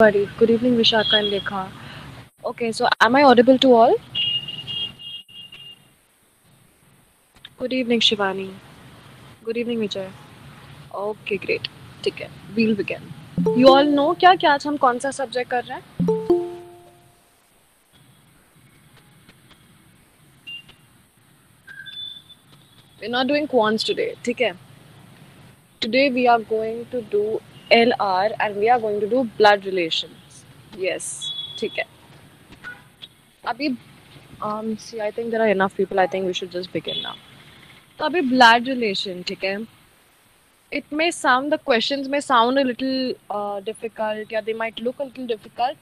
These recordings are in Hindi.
everybody. Good evening, Vishaka and Lekha. Okay, so am I audible to all? Good evening, Shivani. Good evening, Vijay. Okay, great. ठीक है, we'll begin. You all know क्या कि आज हम कौन सा सब्जेक्ट कर रहे हैं? We're not doing quants today, ठीक है? Today we are going to do LR and we are going to do blood relations. Yes, ठीक है. अभी see, I think there are enough people. I think we should just begin now. तो अभी blood relation, ठीक है? It may sound, the questions may sound a little difficult, या they might look a little difficult,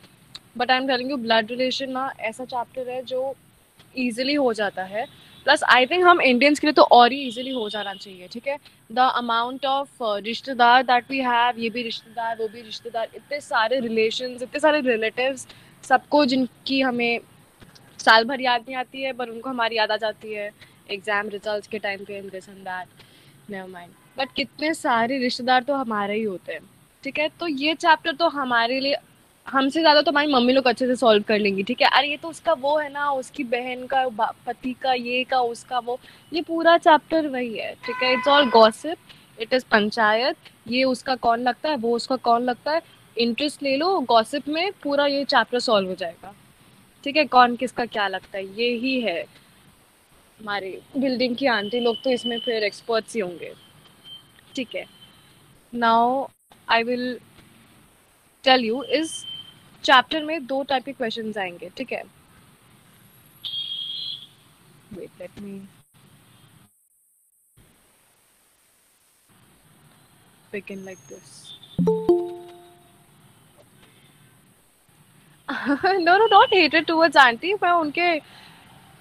but I'm telling you blood relation ना ऐसा चैप्टर है जो easily हो जाता है. प्लस आई थिंक हम इंडियंस के लिए तो और ही इजीली हो जाना चाहिए. ठीक है, द अमाउंट ऑफ रिश्तेदार दैट वी हैव, ये भी रिश्तेदार वो भी रिश्तेदार, इतने सारे रिलेशंस, इतने सारे रिलेटिव्स, सबको जिनकी हमें साल भर याद नहीं आती है पर उनको हमारी याद आ जाती है एग्जाम रिजल्ट्स के टाइम पे, this and that, never mind. But कितने सारे रिश्तेदार तो हमारे ही होते हैं. ठीक है, तो ये चैप्टर तो हमारे लिए, हमसे ज़्यादा तो हमारी मम्मी लोग अच्छे से सॉल्व कर लेंगी. ठीक है, अरे ये तो उसका वो है ना, उसकी बहन का, पति का, ये का, उसका वो, ये पूरा चैप्टर वही है. ठीक है, it's all gossip, it is panchayat. ये उसका कौन लगता है, वो उसका कौन लगता है, इंटरेस्ट ले लो गॉसिप में, पूरा ये चैप्टर सॉल्व हो जाएगा. ठीक है, कौन किसका क्या लगता है, ये ही है. हमारे बिल्डिंग की आंटी लोग तो इसमें फिर एक्सपर्ट्स ही होंगे. ठीक है, now I will tell you, इस चैप्टर में दो टाइप के क्वेश्चंस आएंगे. ठीक है, wait let me begin like this. No no, not hated towards aunty, मैं उनके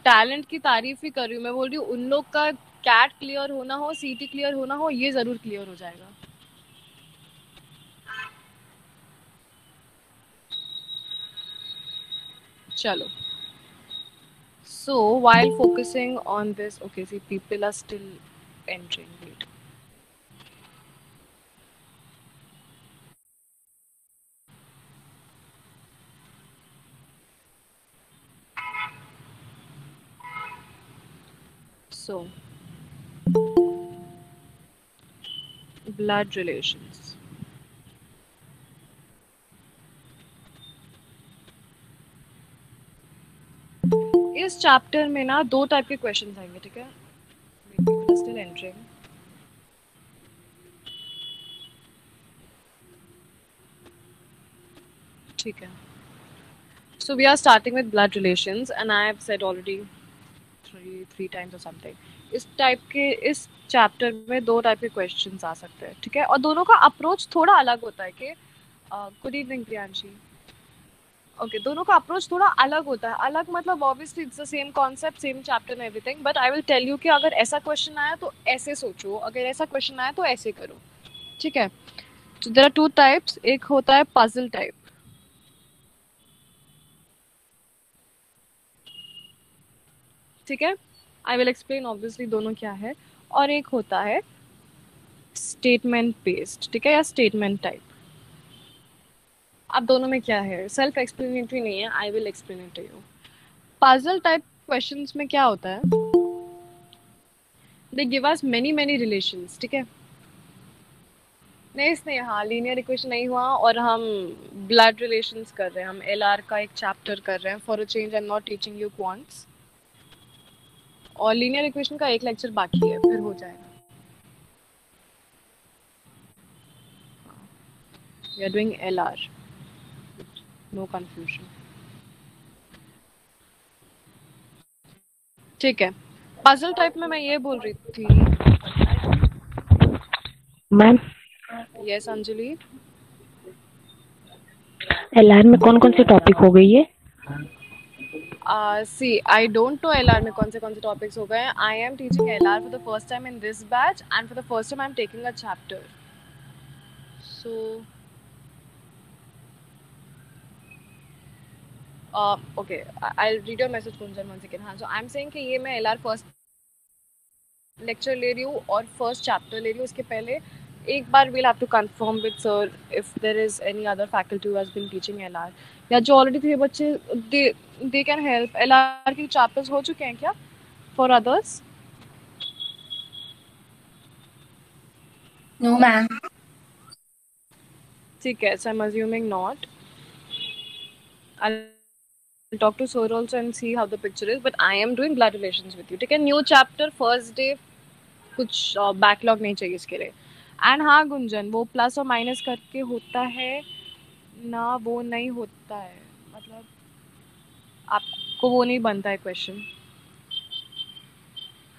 टैलेंट की तारीफ ही कर रही हूँ. मैं बोल रही हूँ उन लोग का कैट क्लियर होना हो, सीटी क्लियर होना हो, ये जरूर क्लियर हो जाएगा. चलो, so while focusing on this, okay, see, people are still entering. Wait. So, blood relations. इस चैप्टर में ना दो टाइप के क्वेश्चंस आएंगे. ठीक है, people are still entering. ठीक है, so we are starting with blood relations and I have said already three times or something. इस टाइप के, इस चैप्टर में दो टाइप के क्वेश्चंस आ सकते हैं. ठीक है, और दोनों का अप्रोच थोड़ा अलग होता है. कि गुड इवनिंग प्रियांशी. ओके, दोनों का अप्रोच थोड़ा अलग होता है. अलग मतलब obviously it's the same concept, same chapter and everything, but I will tell you कि अगर ऐसा क्वेश्चन आया तो ऐसे सोचो, अगर ऐसा क्वेश्चन आया तो ऐसे करो. ठीक है, तो देयर आर टू टाइप्स. एक होता है पजल टाइप. ठीक है, आई विल एक्सप्लेन ऑब्वियसली दोनों क्या है. और एक होता है स्टेटमेंट बेस्ड. ठीक है, या स्टेटमेंट टाइप. अब दोनों में क्या है, सेल्फ एक्सप्लेनेटरी नहीं है, I will explain it to you. Puzzle type questions में क्या होता है, they give us many many relations. ठीक है, नहीं इसने, हाँ लीनियर इक्वेशन नहीं हुआ और हम ब्लड रिलेशंस कर रहे हैं. हम एलआर का एक चैप्टर कर रहे हैं. For a change I am not teaching you quants, और लीनियर इक्वेशन का एक लेक्चर बाकी है, फिर हो जाएगा. We are doing LR, no confusion. ठीक है, पजल टाइप में मैं ये बोल रही थी. Ma'am, yes Anjali. एलआर में कौन कौन सी टॉपिक हो गई है? सी, आई डोंट नो एलआर में कौन से टॉपिक्स हो गए हैं. I am teaching LR for the first time in this batch and for the first time I am taking a chapter. So okay, I'll read your message Kunjan once again. हाँ, so I'm saying कि ये मैं LR फर्स्ट लेक्चर ले रही हूँ और फर्स्ट चैप्टर ले रही हूँ. उसके पहले एक बार we'll have to confirm with sir if there is any other faculty who has been teaching LR या जो already थे बच्चे they can help. LR के chapters हो चुके हैं क्या for others? No, ma'am. ठीक है, so I'm assuming not. I'll talk to sir also and see how the picture is. But I am doing blood relations with you. ठीक है, new chapter first day कुछ बैकलॉग नहीं चाहिए इसके लिए. एंड हाँ गुंजन, वो प्लस और माइनस करके होता है ना, वो नहीं होता है, मतलब आपको वो नहीं बनता है क्वेश्चन.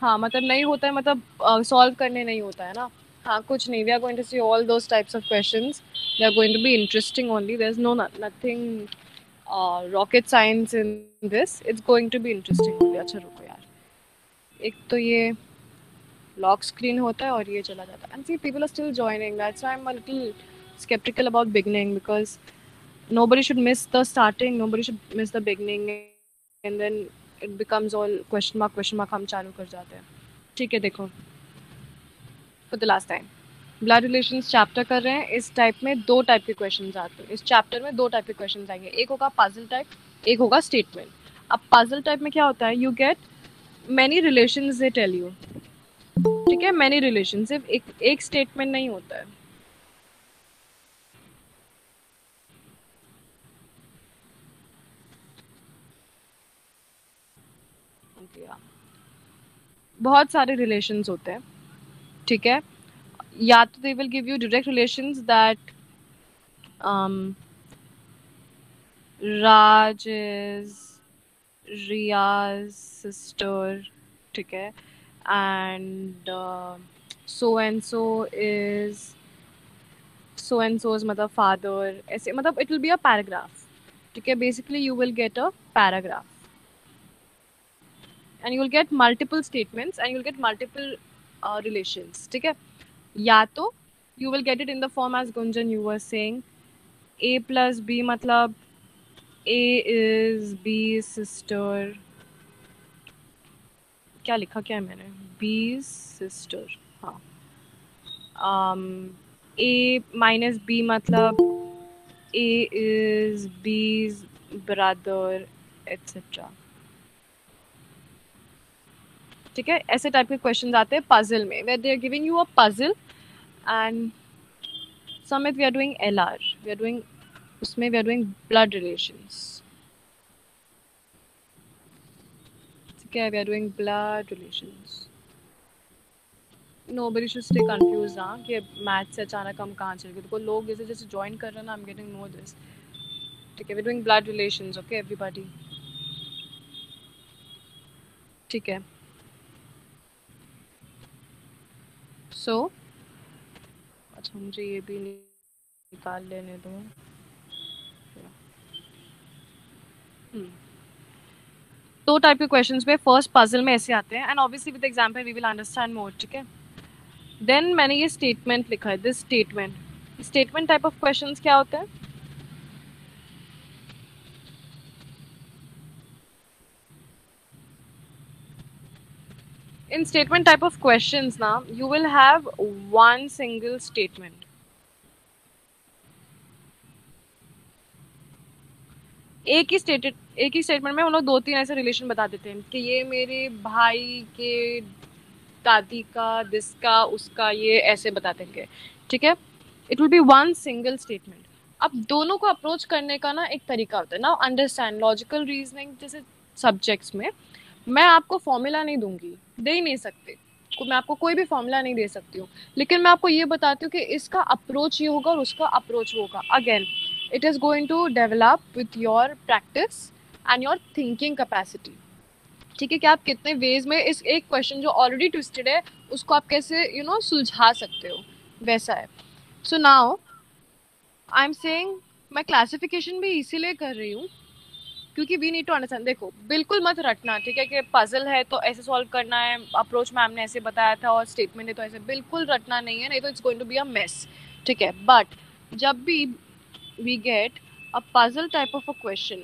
हाँ मतलब नहीं होता है, मतलब सॉल्व करने नहीं होता है ना. हाँ कुछ नहीं, we are going to see all those types of questions. They are going to be interesting only. There is no nothing rocket science in this. It's going to be interesting only. अच्छा रुको यार, एक तो ये लॉक स्क्रीन होता है और ये चला जाता है. And see people are still joining. That's why I am a little skeptical about beginning, because nobody should miss the starting, nobody should miss the beginning, and then it becomes all question mark हम चालू कर जाते हैं. ठीक है देखो, for the last time blood relations chapter कर रहे हैं. इस टाइप में दो टाइप के क्वेश्चंस आते हैं. इस चैप्टर में दो टाइप के क्वेश्चंस आएंगे. एक होगा पजल टाइप, एक होगा स्टेटमेंट. अब पजल टाइप में क्या होता है, you get many relations they tell you. ठीक है, मैनी रिलेशन, सिर्फ एक स्टेटमेंट नहीं होता है. बहुत सारे रिलेशंस होते हैं. ठीक है, या तो they will give you direct relations that Raj is Riyaz sister. ठीक है, and so is so and so's मतलब फादर. ऐसे मतलब it will be a paragraph. ठीक है, basically you will get a paragraph and you will get multiple statements and you will get multiple relations. ठीक है, या तो you will get it in the form as Gunjan you were saying, a plus b मतलब a is b's sister. क्या लिखा क्या है मैंने, b's sister. हाँ, a minus b मतलब a is b's brother etc. ठीक है, ऐसे टाइप के क्वेश्चन आते हैं पजल में, where they are giving you a puzzle. And समित we are doing LR, we are doing उसमें we are doing blood relations. ठीक है, we are doing blood relations. Nobody should stay confuse ना कि मैथ से अचानक हम कहाँ चले गए. तो लोग जैसे जैसे ज्वाइन कर रहे हैं ना, I am getting no this. ठीक है, we are doing blood relations. Okay everybody, ठीक है. सो अच्छा मुझे ये भी निकाल लेने दो. दो टाइप के क्वेश्चंस में फर्स्ट पजल में ऐसे आते हैं and obviously with example we will understand more. ठीक है, देन मैंने ये स्टेटमेंट लिखा है, this statement. Statement type of questions क्या होते हैं, in statement type of questions now you will have one single statement. एक ही स्टेटमेंट में हम लोग दो तीन ऐसे रिलेशन बता देते हैं कि ये मेरे भाई के दादी का, दिसका, उसका, ये ऐसे बताते हैं. ठीक है, it will B one single statement. अब दोनों को अप्रोच करने का ना एक तरीका होता है ना, अंडरस्टैंड लॉजिकल रीजनिंग जैसे सब्जेक्ट्स में मैं आपको फॉर्मूला नहीं दूंगी, दे ही नहीं सकते. मैं आपको कोई भी फॉर्मूला नहीं दे सकती हूँ, लेकिन मैं आपको ये बताती हूँ कि इसका अप्रोच ये होगा और उसका अप्रोच होगा. Again it is going to develop with your practice and your thinking capacity. ठीक है, कि आप कितने वेज में इस एक क्वेश्चन जो ऑलरेडी ट्विस्टेड है उसको आप कैसे सुलझा सकते हो, वैसा है. So now I am saying मैं क्लासिफिकेशन भी इसीलिए कर रही हूँ क्योंकि वी नीड टू अंडरस्टैंड. देखो बिल्कुल मत रटना, ठीक है, कि पजल है तो ऐसे सॉल्व करना है, अप्रोच मैम ने ऐसे बताया था और स्टेटमेंट है तो ऐसे. बिल्कुल रटना नहीं है, नहीं तो it's going to be a mess. ठीक है, बट जब भी we get a puzzle type of a question,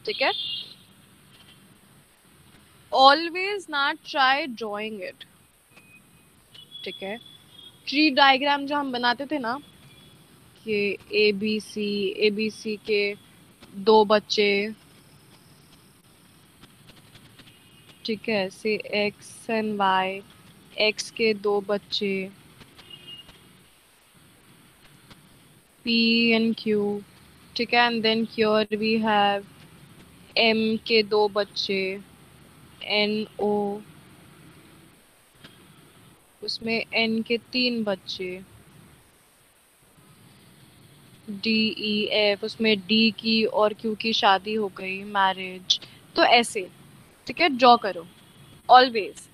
ठीक है, always not try drawing it. ठीक है, ट्री डायग्राम जो हम बनाते थे ना कि ए बी सी के 2 बच्चे, ठीक है, से एक्स एंड वाई, एक्स के 2 बच्चे, पी एंड क्यू, ठीक है, and then here we have M K 2 बच्चे, एन ओ, उसमें एन के 3 बच्चे, डी ई एफ, उसमें डी की और क्यू की शादी हो गई, मैरिज। तो ऐसे, ठीक है, ड्रॉ करो ऑलवेज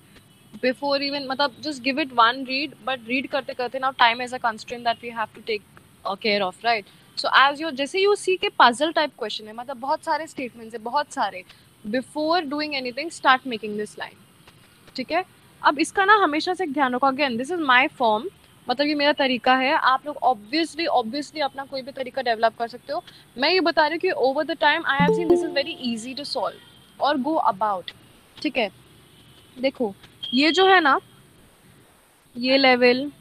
बिफोर इवन, मतलब just give it one read, but read करते करते now time is a constraint that we have to take care of, right? So as you, जैसे यू सी के पजल टाइप क्वेश्चन है, मतलब बहुत सारे स्टेटमेंट्स है, बहुत सारे, before doing anything start making this line, ठीक है? अब इसका ना हमेशा से ध्यान रखो, again this is my form, मतलब ये मेरा तरीका है, आप लोग ऑब्वियसली ऑब्वियसली अपना कोई भी तरीका डेवलप कर सकते हो। मैं ये बता रही हूँ कि over the time I have seen this is very easy to solve और गो अबाउट, ठीक है? देखो ये जो है ना, ये लेवल,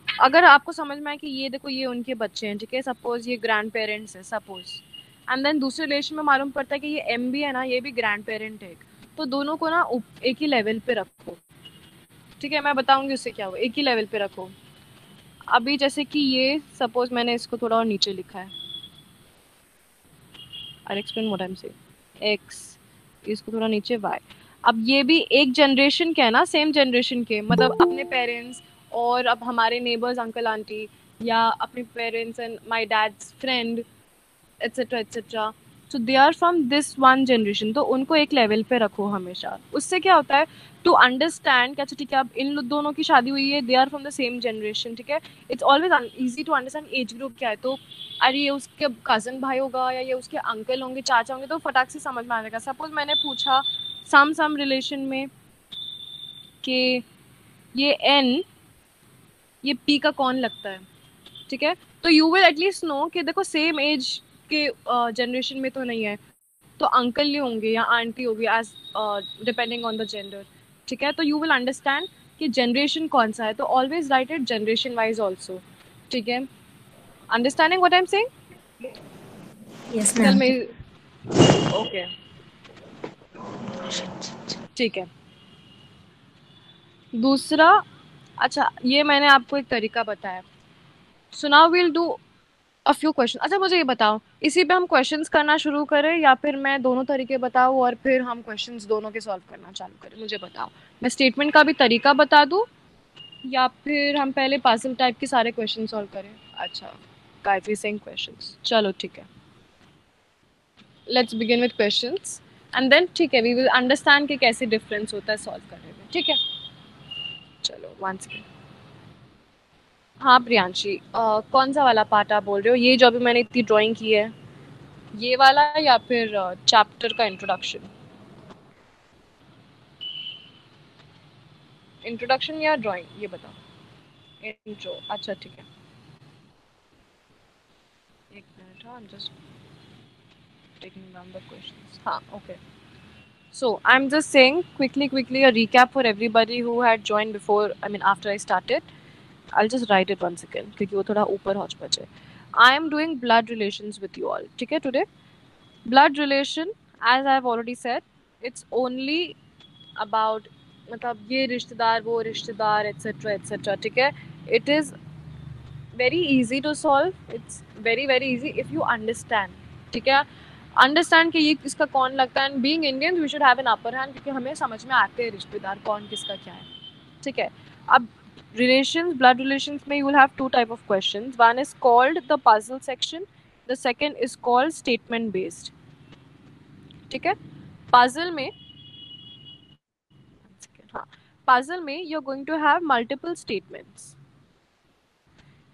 अगर आपको समझ में आए कि ये देखो ये उनके बच्चे हैं, ठीक है, सपोज ये ग्रैंड पेरेंट्स है सपोज, एंड देन दूसरे रिलेशन में मालूम पड़ता है कि ये एम भी है ना, ये भी ग्रैंड पेरेंट है, तो दोनों को ना एक ही लेवल पे रखो, ठीक है? मैं बताऊंगी उससे क्या हुआ, एक ही लेवल पे रखो। अभी जैसे कि ये सपोज मैंने इसको थोड़ा और नीचे लिखा है, I explain what I am saying, x, इसको थोड़ा नीचे वाई। अब ये भी एक जनरेशन के है ना, सेम जनरेशन के, मतलब अपने पेरेंट्स और अब हमारे नेबर्स अंकल आंटी, या अपने parents and my dad's friend, etcetera etcetera, so they are from this one generation, तो उनको एक लेवल पे रखो हमेशा। उससे क्या होता है, टू अंडरस्टैंड, अच्छा ठीक है, अब इन दोनों की शादी हुई है, they are from the same generation, ठीक है, it's always easy to understand age group क्या है। तो अरे ये उसके कजन भाई होगा या ये उसके अंकल होंगे, चाचा होंगे, तो फटाक से समझ में आ जाएगा। सपोज मैंने पूछा सम रिलेशन में कि ये एन, ये पी का कौन लगता है, ठीक है, तो यू विल एटलीस्ट नो कि देखो सेम एज के जनरेशन में तो नहीं है, तो अंकल ही होंगे या आंटी होगी, as depending on the gender, ठीक है? तो यू विल अंडरस्टैंड कि जनरेशन कौन सा है, तो always write it generation wise also, ठीक है? Understanding what I am saying? Yes चल मैम। मैं, ओके, ठीक है। दूसरा, अच्छा ये मैंने आपको एक तरीका बताया, so now will do a few question. अच्छा मुझे ये बताओ, इसी पे हम क्वेश्चंस करना शुरू करें या फिर मैं दोनों तरीके बताऊँ और फिर हम क्वेश्चंस दोनों के सॉल्व करना चालू करें? मुझे बताओ, मैं स्टेटमेंट का भी तरीका बता दूँ या फिर हम पहले पार्सल टाइप के सारे क्वेश्चन सॉल्व करें? अच्छा, गायत्री सिंह क्वेश्चंस, चलो ठीक है, let's begin with questions and then, ठीक है, वी विल अंडरस्टैंड कि कैसे डिफरेंस होता है सॉल्व करने में, ठीक है? चलो वन सेकेंड। हाँ प्रियांशी, कौन सा वाला पार्ट आप बोल रहे हो, ये जो अभी मैंने इतनी ड्राइंग की है ये वाला, या फिर चैप्टर का इंट्रोडक्शन? इंट्रोडक्शन या ड्राइंग, ये बताओ। इंट्रो, अच्छा ठीक है, एक मिनट, हाँ just taking down the questions, हाँ okay. So I'm just saying quickly a recap for everybody who had joined before, I mean after I started. I'll just write it once again क्योंकि वो थोड़ा ऊपर hodgepodge है. I am doing blood relations with you all, ठीक है? Today blood relation, as I've already said, it's only about, मतलब ये रिश्तेदार वो रिश्तेदार एट्सेट्रा एट्सेट्रा, ठीक है? It is very easy to solve, it's very easy if you understand, ठीक है? अंडरस्टैंड कि ये किसका कौन लगता है, and being Indian we should have an upper hand क्योंकि हमें समझ में आते हैं रिश्तेदार कौन किसका क्या है, ठीक है? अब रिलेशंस, ब्लड रिलेशंस में you will have two type of questions, one is called the puzzle section, the second is called statement based, ठीक है? पजल में, हाँ, पजल में you are going to have multiple statements,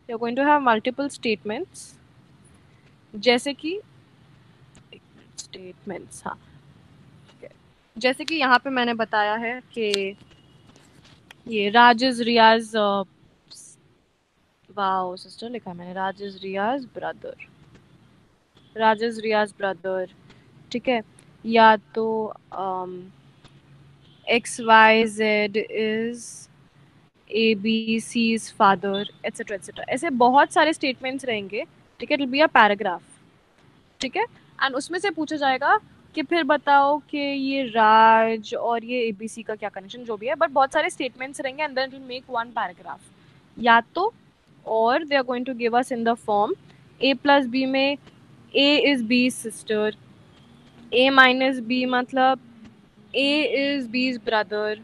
you are going to have multiple statements, जैसे कि स्टेटमेंट्स, हाँ, जैसे कि यहाँ पे मैंने बताया है कि ये राजेश रियाज, वाओ सिस्टर लिखा है मैंने, राजेश रियाज ब्रदर, राजेश रियाज ब्रदर, ठीक है? या तो X Y Z is A B C is father etcetera etcetera, ऐसे बहुत सारे स्टेटमेंट्स रहेंगे, ठीक है, it will be a paragraph, ठीक है। एंड उसमें से पूछा जाएगा कि फिर बताओ कि ये राज और ये एबीसी का क्या कनेक्शन, जो भी है, बट बहुत सारे स्टेटमेंट्स रहेंगे and then it will make one paragraph, या तो, और they are going to give us in the form A plus B में A is B sister, A minus B मतलब ए इज बीज ब्रदर,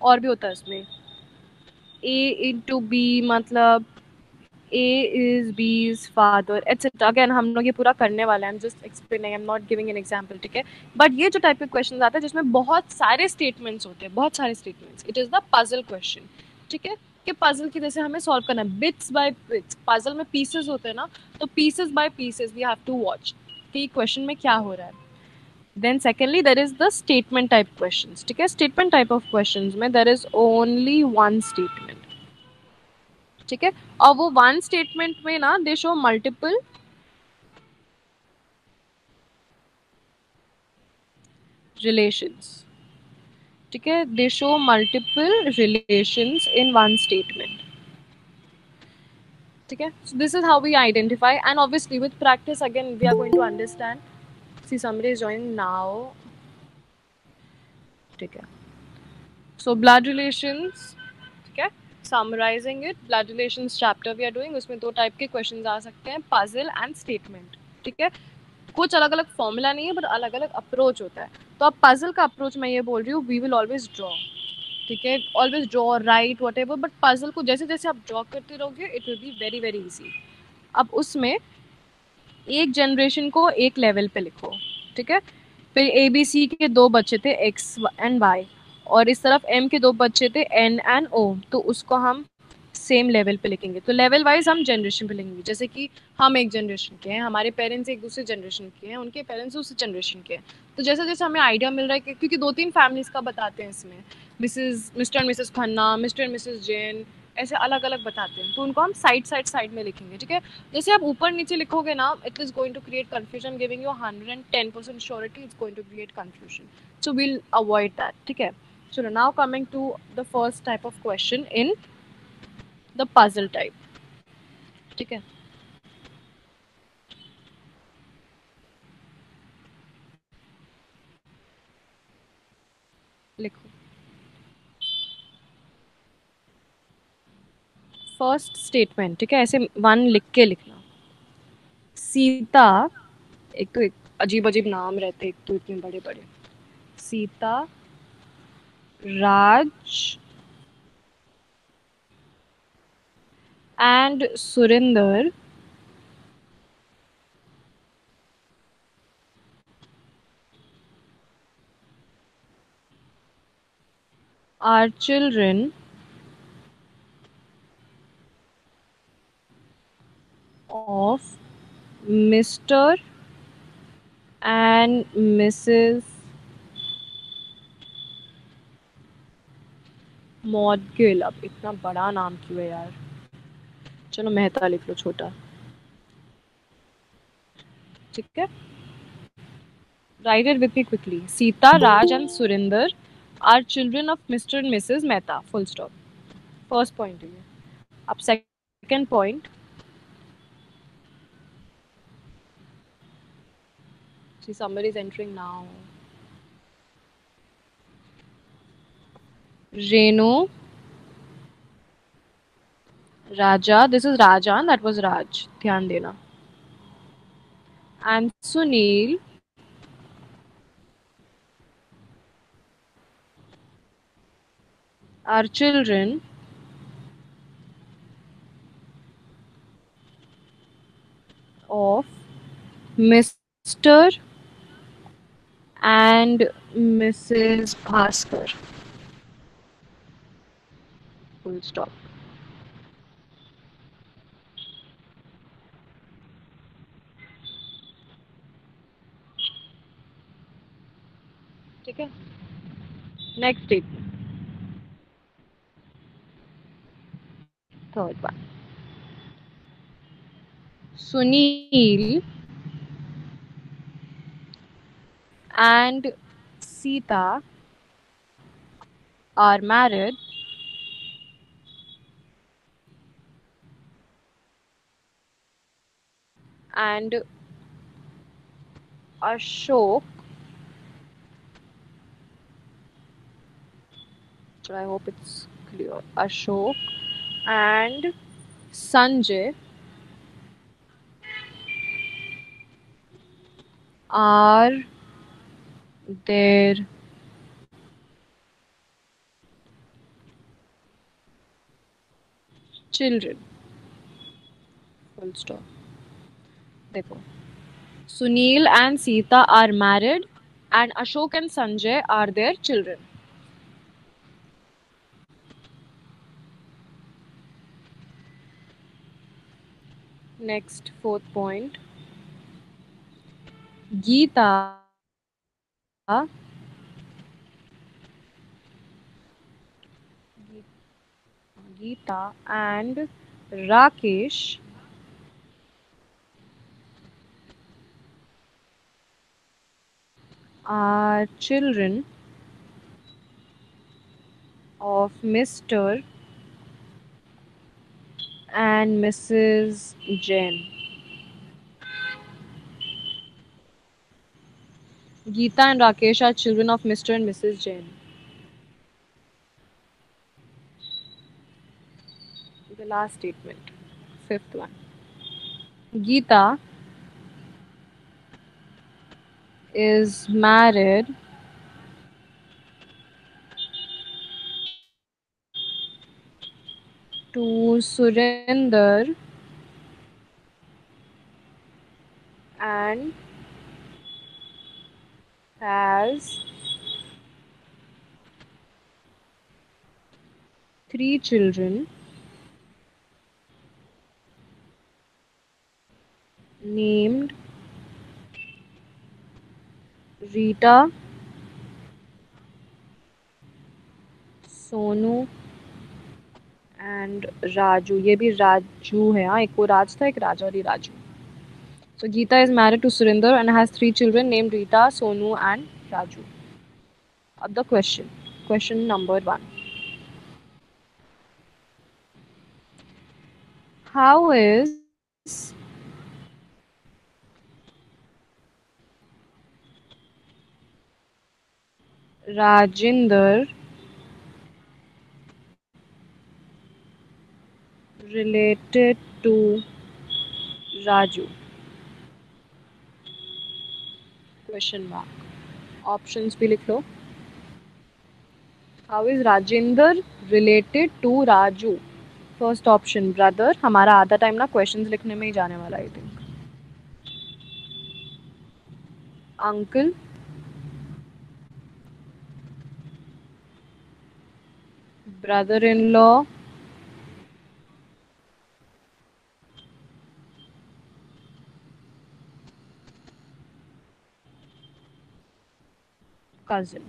और भी होता है इसमें, ए इंटू बी मतलब A is B's father, etc. Again हम लोग ये पूरा करने वाले हैं, आई am just explaining, I am not giving an example, ठीक है। बट ये जो टाइप के क्वेश्चन आते हैं जिसमें बहुत सारे स्टेटमेंट्स होते हैं, बहुत सारे statements, it is the puzzle question, ठीक है। कि पजल की जैसे हमें सॉल्व करना है बिट्स बाय बिट्स, पजल में पीसेस होते हैं ना, तो pieces by pieces we have to watch कि क्वेश्चन में क्या हो रहा है। Then secondly there is the statement type question, ठीक है। स्टेटमेंट टाइप ऑफ क्वेश्चन में there is only one statement, ठीक है। और वो वन स्टेटमेंट में ना दे शो मल्टीपल रिलेशंस, ठीक है, they show multiple relations in one statement, ठीक है। So this is how we identify and obviously with practice again we are going to understand. See somebody is joining now, ठीक है। सो ब्लड रिलेशंस, ठीक है, summarising it, blood relations chapter we are doing, उसमें दो टाइप के क्वेश्चंस आ सकते हैं, पजल एंड स्टेटमेंट, ठीक है। कुछ अलग अलग फॉर्मूला नहीं है बट अलग अलग अप्रोच होता है। तो अब पजल का अप्रोच मैं ये बोल रही हूँ, वी विल ऑलवेज ड्रॉ, ठीक है, always draw right what ever, but puzzle को जैसे जैसे आप ड्रॉ करते रहोगे it will be very very easy. अब उसमें एक जनरेशन को एक लेवल पे लिखो, ठीक है। फिर ए बी सी के दो बच्चे थे एक्स एंड वाई, और इस तरफ एम के दो बच्चे थे एन एंड ओ, तो उसको हम सेम लेवल पे लिखेंगे। तो लेवल वाइज हम जनरेशन पे लिखेंगे, जैसे कि हम एक जनरेशन के हैं, हमारे पेरेंट्स एक दूसरे जनरेशन के हैं, उनके पेरेंट्स दूसरे जनरेशन के हैं। तो जैसे जैसे हमें आइडिया मिल रहा है क्योंकि दो तीन फैमिलीज का बताते हैं इसमें, mister and Mrs Khanna, mister and Mrs Jain, ऐसे अलग अलग बताते हैं, तो उनको हम साइड में लिखेंगे, ठीक है। जैसे आप ऊपर नीचे लिखोगे ना, it is going to create confusion, giving you 110% surety it's going to create confusion, so we'll avoid that, ठीक है। चलो now coming to the first type of question in the puzzle type, ठीक है। लिखो फर्स्ट स्टेटमेंट, ठीक है, ऐसे वन लिख के लिखना। सीता, एक तो एक अजीब अजीब नाम रहते, एक तो इतने बड़े बड़े, Sita, Raj and Surender are children of Mr. and Mrs. Modgil. अब इतना बड़ा नाम क्यों है यार, चलो मेहता लिख लो छोटा, ठीक है। Write it with me quickly, Sita, Raj and Surender are children of Mr and Mrs Mehta, full stop. First point है ये। अब second point, see somebody is entering now. Renu, Raja, this is Raja, that was Raj, ध्यान देना, and Sunil are children of Mr. and Mrs. Bhaskar, full stop, ठीक है। Next statement, third one, Sunil and Sita are married and Ashok. So I hope it's clear. Ashok and Sanjay are their children. Full stop. देखो. Sunil and Sita are married, and Ashok and Sanjay are their children. Next, fourth point. Geeta and Rakesh are children of Mr. and Mrs. Jain. Geeta and Rakesh are children of Mr. and Mrs. Jain. The last statement, fifth one. Geeta is married to Surinder and has three children named Rita, Sonu and Raju. ये भी राजू है हाँ, एक वो राज था, एक राजा और ये Raju. So Geeta is married to Surinder and has three children named Rita, Sonu and Raju. Of the question number 1. How is Rajinder related to Raju? Question mark. Options भी लिख लो. How is Rajinder related to Raju? First option brother. हमारा आधा टाइम ना क्वेश्चंस लिखने में ही जाने वाला I think. Uncle, brother-in-law, cousin.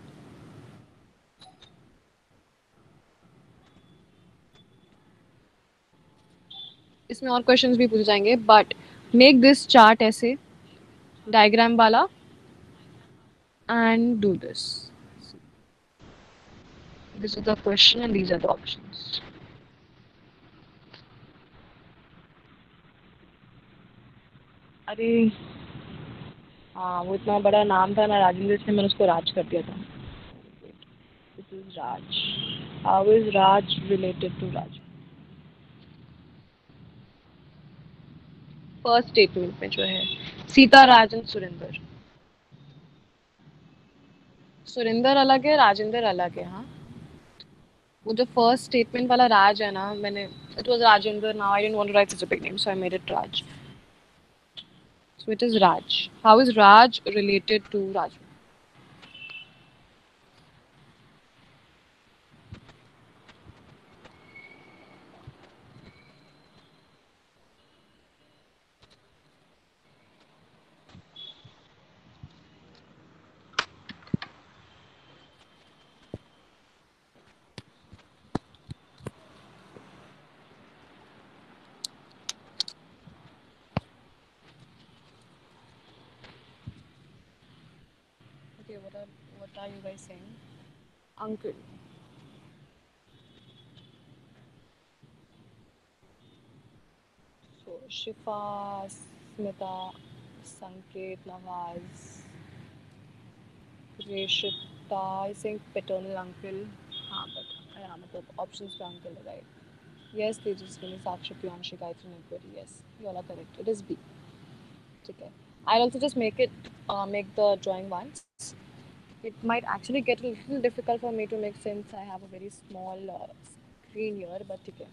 इसमें और क्वेश्चंस भी पूछे जाएंगे बट मेक दिस चार्ट ऐसे डायग्राम वाला and do this. This is the question and these are the options. अरे हाँ वो इतना बड़ा नाम था ना राजेंद्र इसलिए मैंने उसको राज कर दिया था. This is Raj. How is Raj related to Raj? First statement में जो है सीता राजन सुरेंद्र. सुरेंद्र अलग है राजेंद्र अलग है हाँ. वो जो फर्स्ट स्टेटमेंट वाला राज है ना मैंने it was Rajendra now I didn't want to write such a big name so I made it Raj. So it is Raj. How is Raj related to Raju? Okay, what are you guys saying? Uncle. So Shifa Smita, Sanket, Nawaz, Reshita, I think paternal uncle. हाँ बट हाँ मतलब ऑप्शंस पे अंकल है right. Yes Tejaswini, Sakshi, Priyanshi, Gayatri, Neelpari. Yes you all are correct. It is B. ठीक है. I'll also just make the drawing once. It might actually get a little difficult for me to make since I have a very small screen here, but okay.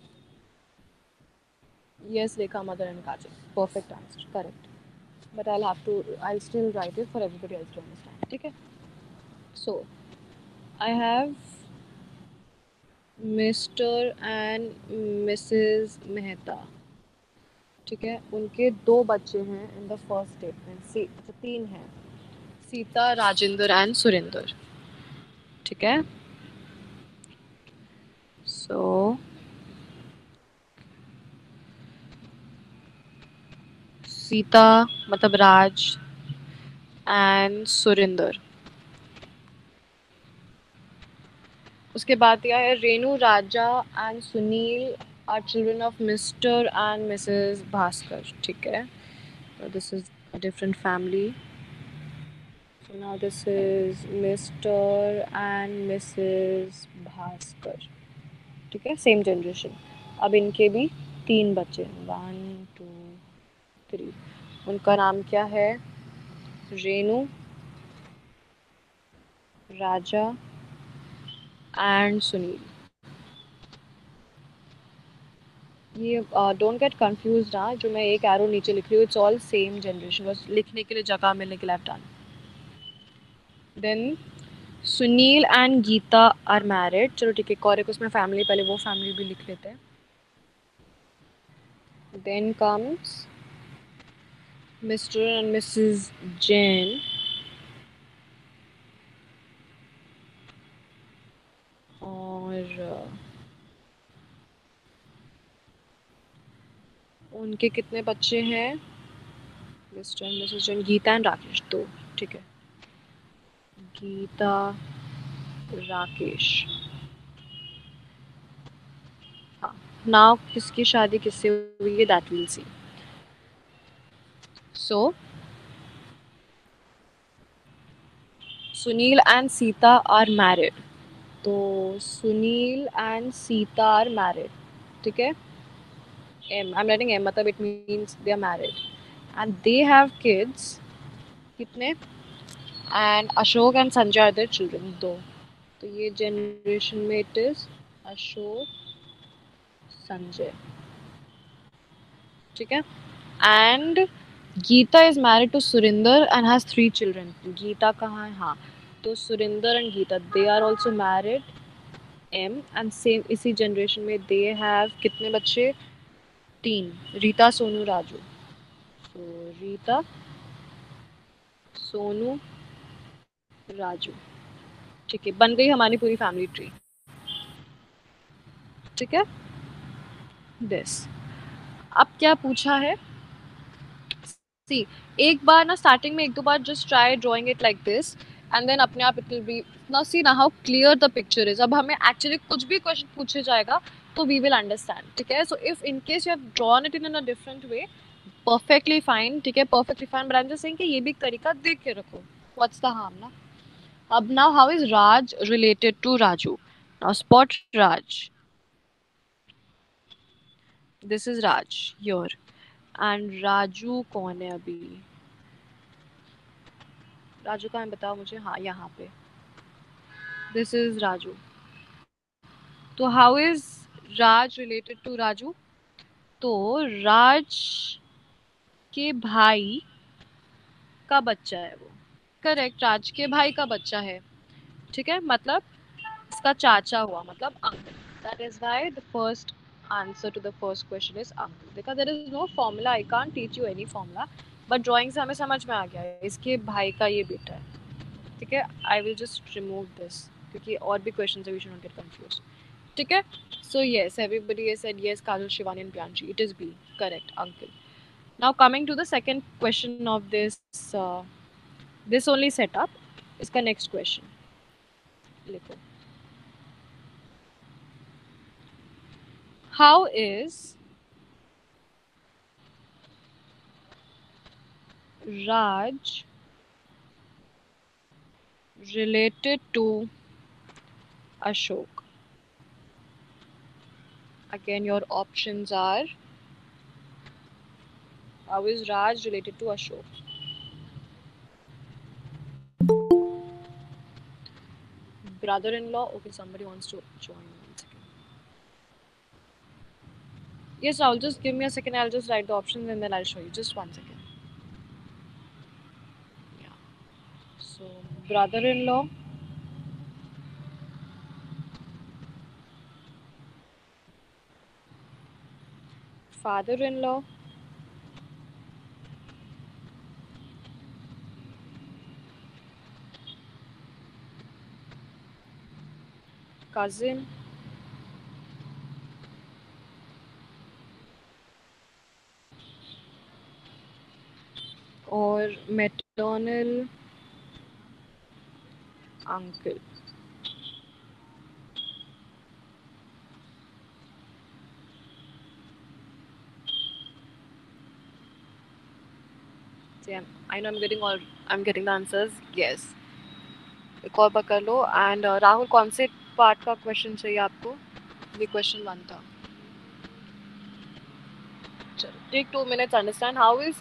Yes, Rekha, mother and Kajal. Perfect answer. Correct. But I'll still write it for everybody else to understand. Okay. So, I have Mr. and Mrs. Mehta. ठीक है. उनके 2 बच्चे हैं in the first statement. सी अच्छा 3 हैं. सीता, राजेंद्र and सुरेंद्र. ठीक है. So, सीता मतलब राज एंड सुरेंद्र. उसके बाद दिया है Renu, Raja and Sunil are children of Mr and Mrs Bhaskar. ठीक है. This is a different family. So now this is Mr and Mrs Bhaskar. ठीक है. Same generation. अब इनके भी 3 बच्चे हैं. 1 2 3. उनका नाम क्या है? रेणु, राजा एंड सुनील. ये डोंट गेट कंफ्यूज ना. जो मैं एक एरो नीचे लिख रही हूँ इट्स ऑल सेम जनरेशन. बस लिखने के लिए जगह मिलने के लिए I've done. Then Sunil and Geeta are married. चलो ठीक है. और एक उसमें फैमिली, पहले वो फैमिली भी लिख लेते हैं. Then comes Mr and Mrs Jain. और उनके कितने बच्चे हैं? Mr and Mrs Jain, Geeta and Rakesh 2. ठीक है. गीता, राकेश. हाँ. नाउ किसकी शादी किससे हुई है that will see. So Sunil and Sita are married. तो Sunil and Sita are married. ठीक है. M I am writing M मतलब it means they are married and they have kids. कितने? And Ashok and Sanjay are their children 2. तो ये जनरेशन में इट इज अशोक, संजय. ठीक है. And Geeta is married to Surendra and has 3 children. Geeta कहाँ है? हाँ. तो Surendra and Geeta they are also married. Um and same इसी जनरेशन में दे हैव कितने बच्चे? 3. रीता, सोनू, राजू. तो रीता, सोनू, राजू. ठीक है. बन गई हमारी पूरी फैमिली ट्री. ठीक है. दिस. अब क्या पूछा है? सी एक बार ना स्टार्टिंग में 1-2 बार just try drawing it like this and then अपने आप it will be. Now see ना how clear the picture is. अब हमें एक्चुअली कुछ भी क्वेश्चन पूछे जाएगा तो वी विल अंडरस्टैंड. ठीक है. So if in case you have drawn it in a different way perfectly fine. ठीक है. perfectly fine, but I'm just saying कि ये भी एक तरीका देख के रखो. What's the harm ना? अब now how is Raj related to Raju? Now spot Raj. This is Raj here. And Raju कौन है अभी? राजू का है बताओ मुझे. हाँ यहाँ पे. This is Raju. तो how is Raj related to Raju? तो राज के भाई का बच्चा है वो. करेक्ट. राज के भाई का बच्चा है. ठीक है. मतलब इसका चाचा हुआ मतलब uncle. That is why the first answer to the first question is uncle. देखा there is no formula. I can't teach you any formula. But drawing से हमें समझ में आ गया है इसके भाई का ये बेटा है. ठीक है. I will just remove this क्योंकि और भी questions है. We should not get confused. ठीक है. So yes, everybody has said yes. Kajal, Shivani and Priyanshi. It is B. Correct. Uncle. Now coming to the second question of this only setup. इसका next question लिखो. How is Raj related to Ashok? Again, your options are: how is Raj related to Ashok? Brother-in-law. Okay, somebody wants to join. 1 second. Yes, I'll just give me a second. I'll just write the options and then I'll show you. Just 1 second. Yeah. So, brother-in-law, father-in-law, cousin, or maternal uncle. See, I know I'm getting the answers. Yes. एक और बार कर लो. And राहुल, कौन से पार्ट का क्वेश्चन चाहिए आपको? ये क्वेश्चन 1 था. चलो, take 2 minutes. Understand how is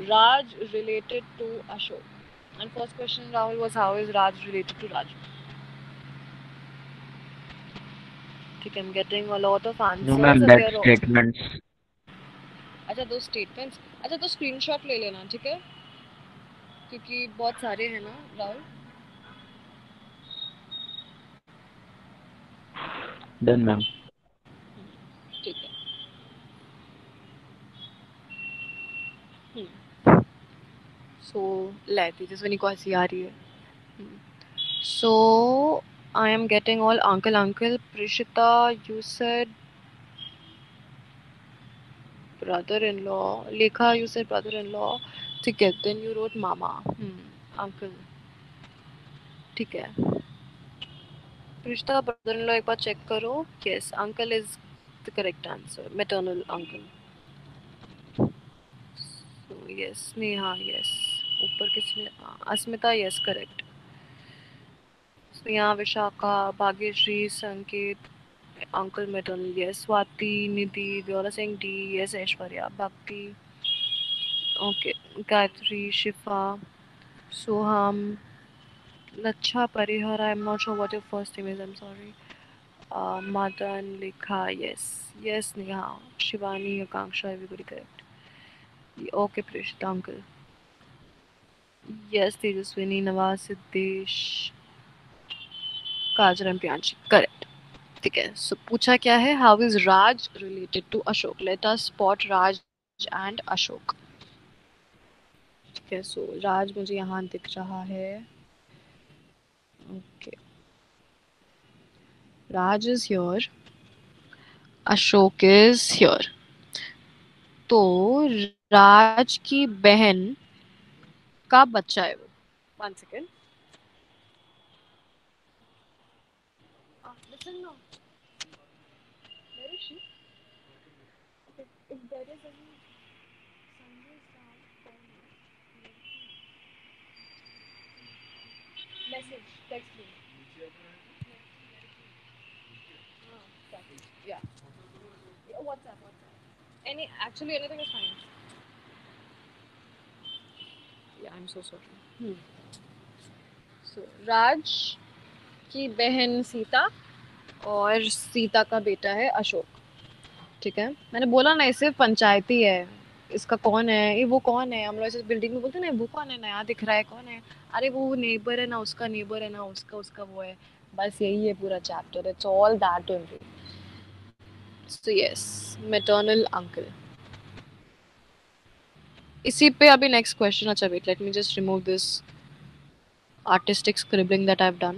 Raj related to Ashok? And first question, Rahul, was how is Raj related to Raju? ठीक है, I'm getting a lot of No, answers ma'am, and that they are all. statements. अच्छा, दो स्टेटमेंट्स. अच्छा, तो स्क्रीनशॉट ले लेना, ठीक है? क्योंकि बहुत सारे हैं ना, राहुल. Done, ma'am. ठीक है. सो ले तेजस्विनी को हंसी आ रही है. So I am getting all uncle. Prishita, you said brother-in-law. Lekha, you said brother-in-law. ठीक है. Then you wrote mama. Uncle. ठीक है. Prishita, brother-in-law एक बार check करो. Yes, uncle is the correct answer. Maternal uncle. So yes, Neha, yes. ऊपर किसने? अस्मिता, yes, correct. स्नेहा, विशाखा, भाग्यश्री, संकेत, uncle maternal, yes. Swati, Nidhi, they all are saying D, yes. Aishwarya, Bhakti, okay. Gayatri, Shifa, Soham, Lacha, Parihar, I'm not sure what your first name is, I'm sorry. Madan, Lekha, yes. Yes, Neha, Shivani, Akanksha, everybody correct. Okay, Prishita, uncle. Yes, Tejaswini, Nawaz, Siddesh, Kajal and Priyanshi, correct. ठीक है. सो पूछा क्या है? How is Raj related to Ashok? Let us spot Raj and Ashok. ठीक है. सो राज मुझे यहाँ दिख रहा है. Okay. Raj is here, Ashok is here. तो राज की बहन का बच्चा है वो. 1 second. Listen now. Where is she? Okay. If there is any Sanjay Star call me, message, text me. Yeah. Yeah, WhatsApp. Anything is fine. Yeah, I'm so sorry. So राज की बहन सीता और सीता का बेटा है अशोक. ठीक है. मैंने बोला ना, ये सिर्फ पंचायती है. इसका कौन है? ये वो कौन है? हम लोग ऐसे बिल्डिंग में बोलते हैं ना, वो कौन है, नया दिख रहा है, कौन है? अरे वो नेबर है ना, उसका नेबर है ना, उसका उसका वो है. बस यही है पूरा chapter. It's all that only. So yes, maternal uncle. इसी पे अभी नेक्स्ट क्वेश्चन. अच्छा wait, let me just remove this artistic scribbling that I've done.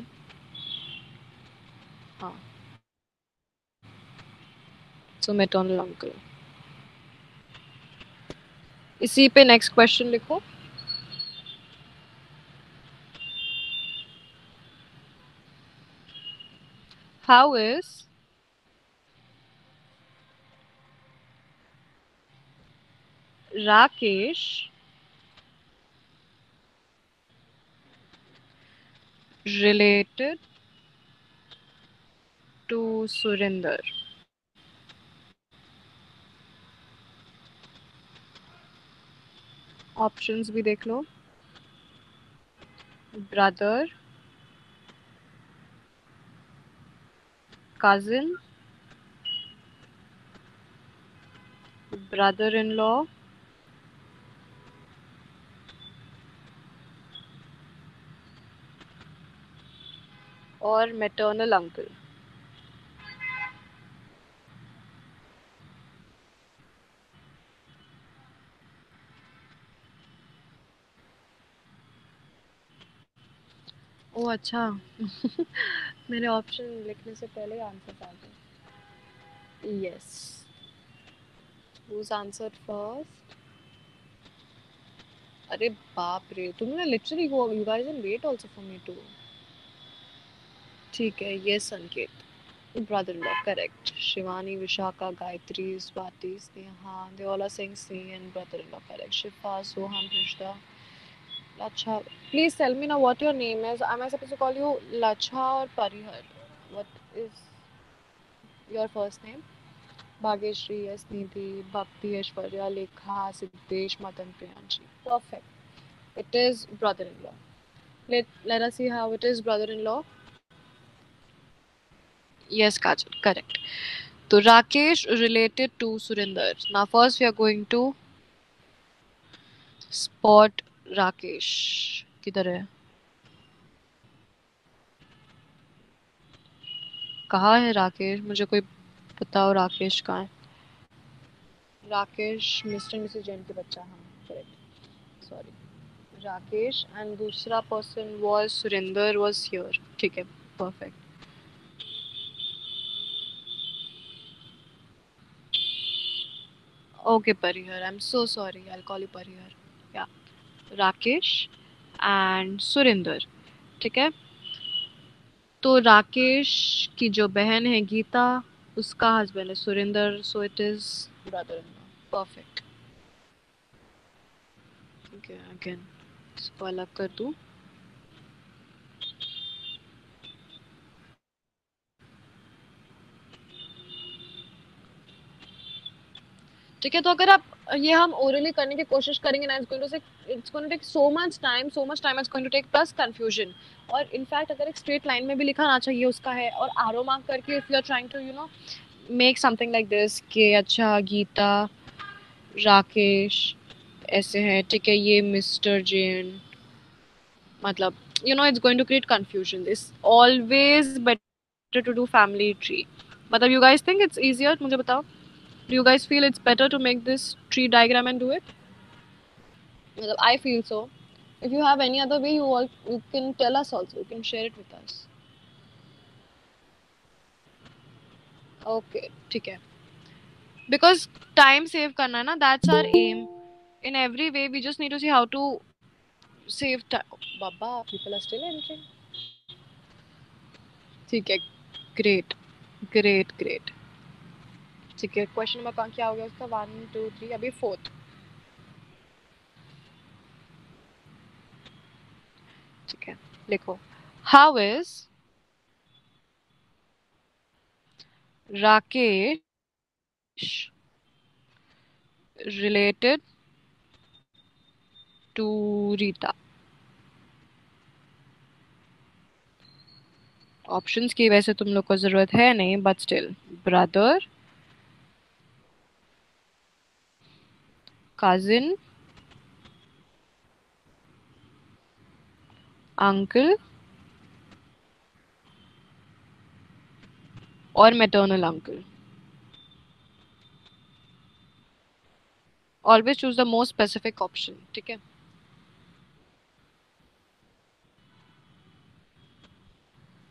हाँ. So maternal uncle. इसी पे नेक्स्ट क्वेश्चन लिखो. How is Rakesh related to Surinder? Options भी देख लो. ब्रदर, cousin, brother-in-law, और maternal uncle. ओ अच्छा. मेरे ऑप्शन लिखने से पहले आंसर आ गए. यस. Who's answered first? अरे बाप रे, तुम ना literally go. You guys can wait also for me too. ठीक है. ये संकेत. Brother-in-law, correct. Shivani, Vishaka, Gayatri, Swati, Sneha, they all are saying Sneha and brother-in-law, correct. Shifa, Soham, Prishda, Lacha. Please tell me now what your name is. Am I supposed to call you Lacha or Parihar? What is your first name? Bhageshri, yes, Nidhi, Bhakti, Aishwarya, Lekha, Siddesh, Madan, Priyanshi. Perfect. It is brother-in-law. Let us see how it is brother-in-law. Yes, Kajal, correct. So Rakesh related to Surinder. Now first we are going to spot Rakesh. किधर है? कहाँ है राकेश? मुझे कोई बताओ राकेश कहाँ है? राकेश मिस्टर मिसेस जैन के बच्चा. हाँ, करेक्ट. सॉरी. राकेश एंड दूसरा person was Surender was here. ठीक है. Perfect. Okay, Parihar. I'm so sorry. I'll call you Parihar. Yeah. Rakesh and Surender. ठीक है. तो राकेश की जो बहन है गीता, उसका हस्बैंड है Surender. So it is brother in law. Perfect. ठीक है. अगेन इसको अलग कर दूं. ठीक है. तो अगर आप ये हम ओरली करने की कोशिश करेंगे ना, it's going to take so much time it's going to take plus confusion. और इनफैक्ट अगर एक स्ट्रेट लाइन में भी लिखा ना चाहिए उसका है, और आरो मार्क करके if you are trying to make something like this कि अच्छा गीता राकेश ऐसे है. ठीक है. ये मिस्टर जैन, मतलब it's going to create confusion. It's always better to do family tree. मतलब you guys think it's easier? मुझे बताओ. Do you guys feel it's better to make this tree diagram and do it? Well, I feel so. If you have any other way, you can tell us also. You can share it with us. Okay, ठीक है. Because time save करना है ना, that's our aim. In every way, we just need to see how to save time. Baba, people are still entering. ठीक है. Great, great, great. ठीक है. Question नंबर कहाँ क्या हो गया उसका? 1, 2, 3. अभी 4th. ठीक है. लिखो. How is Rakesh related to Rita? Options की वैसे तुम लोग को जरूरत है नहीं, but still. Brother, cousin, uncle और maternal uncle. Always choose the most specific option. ठीक है.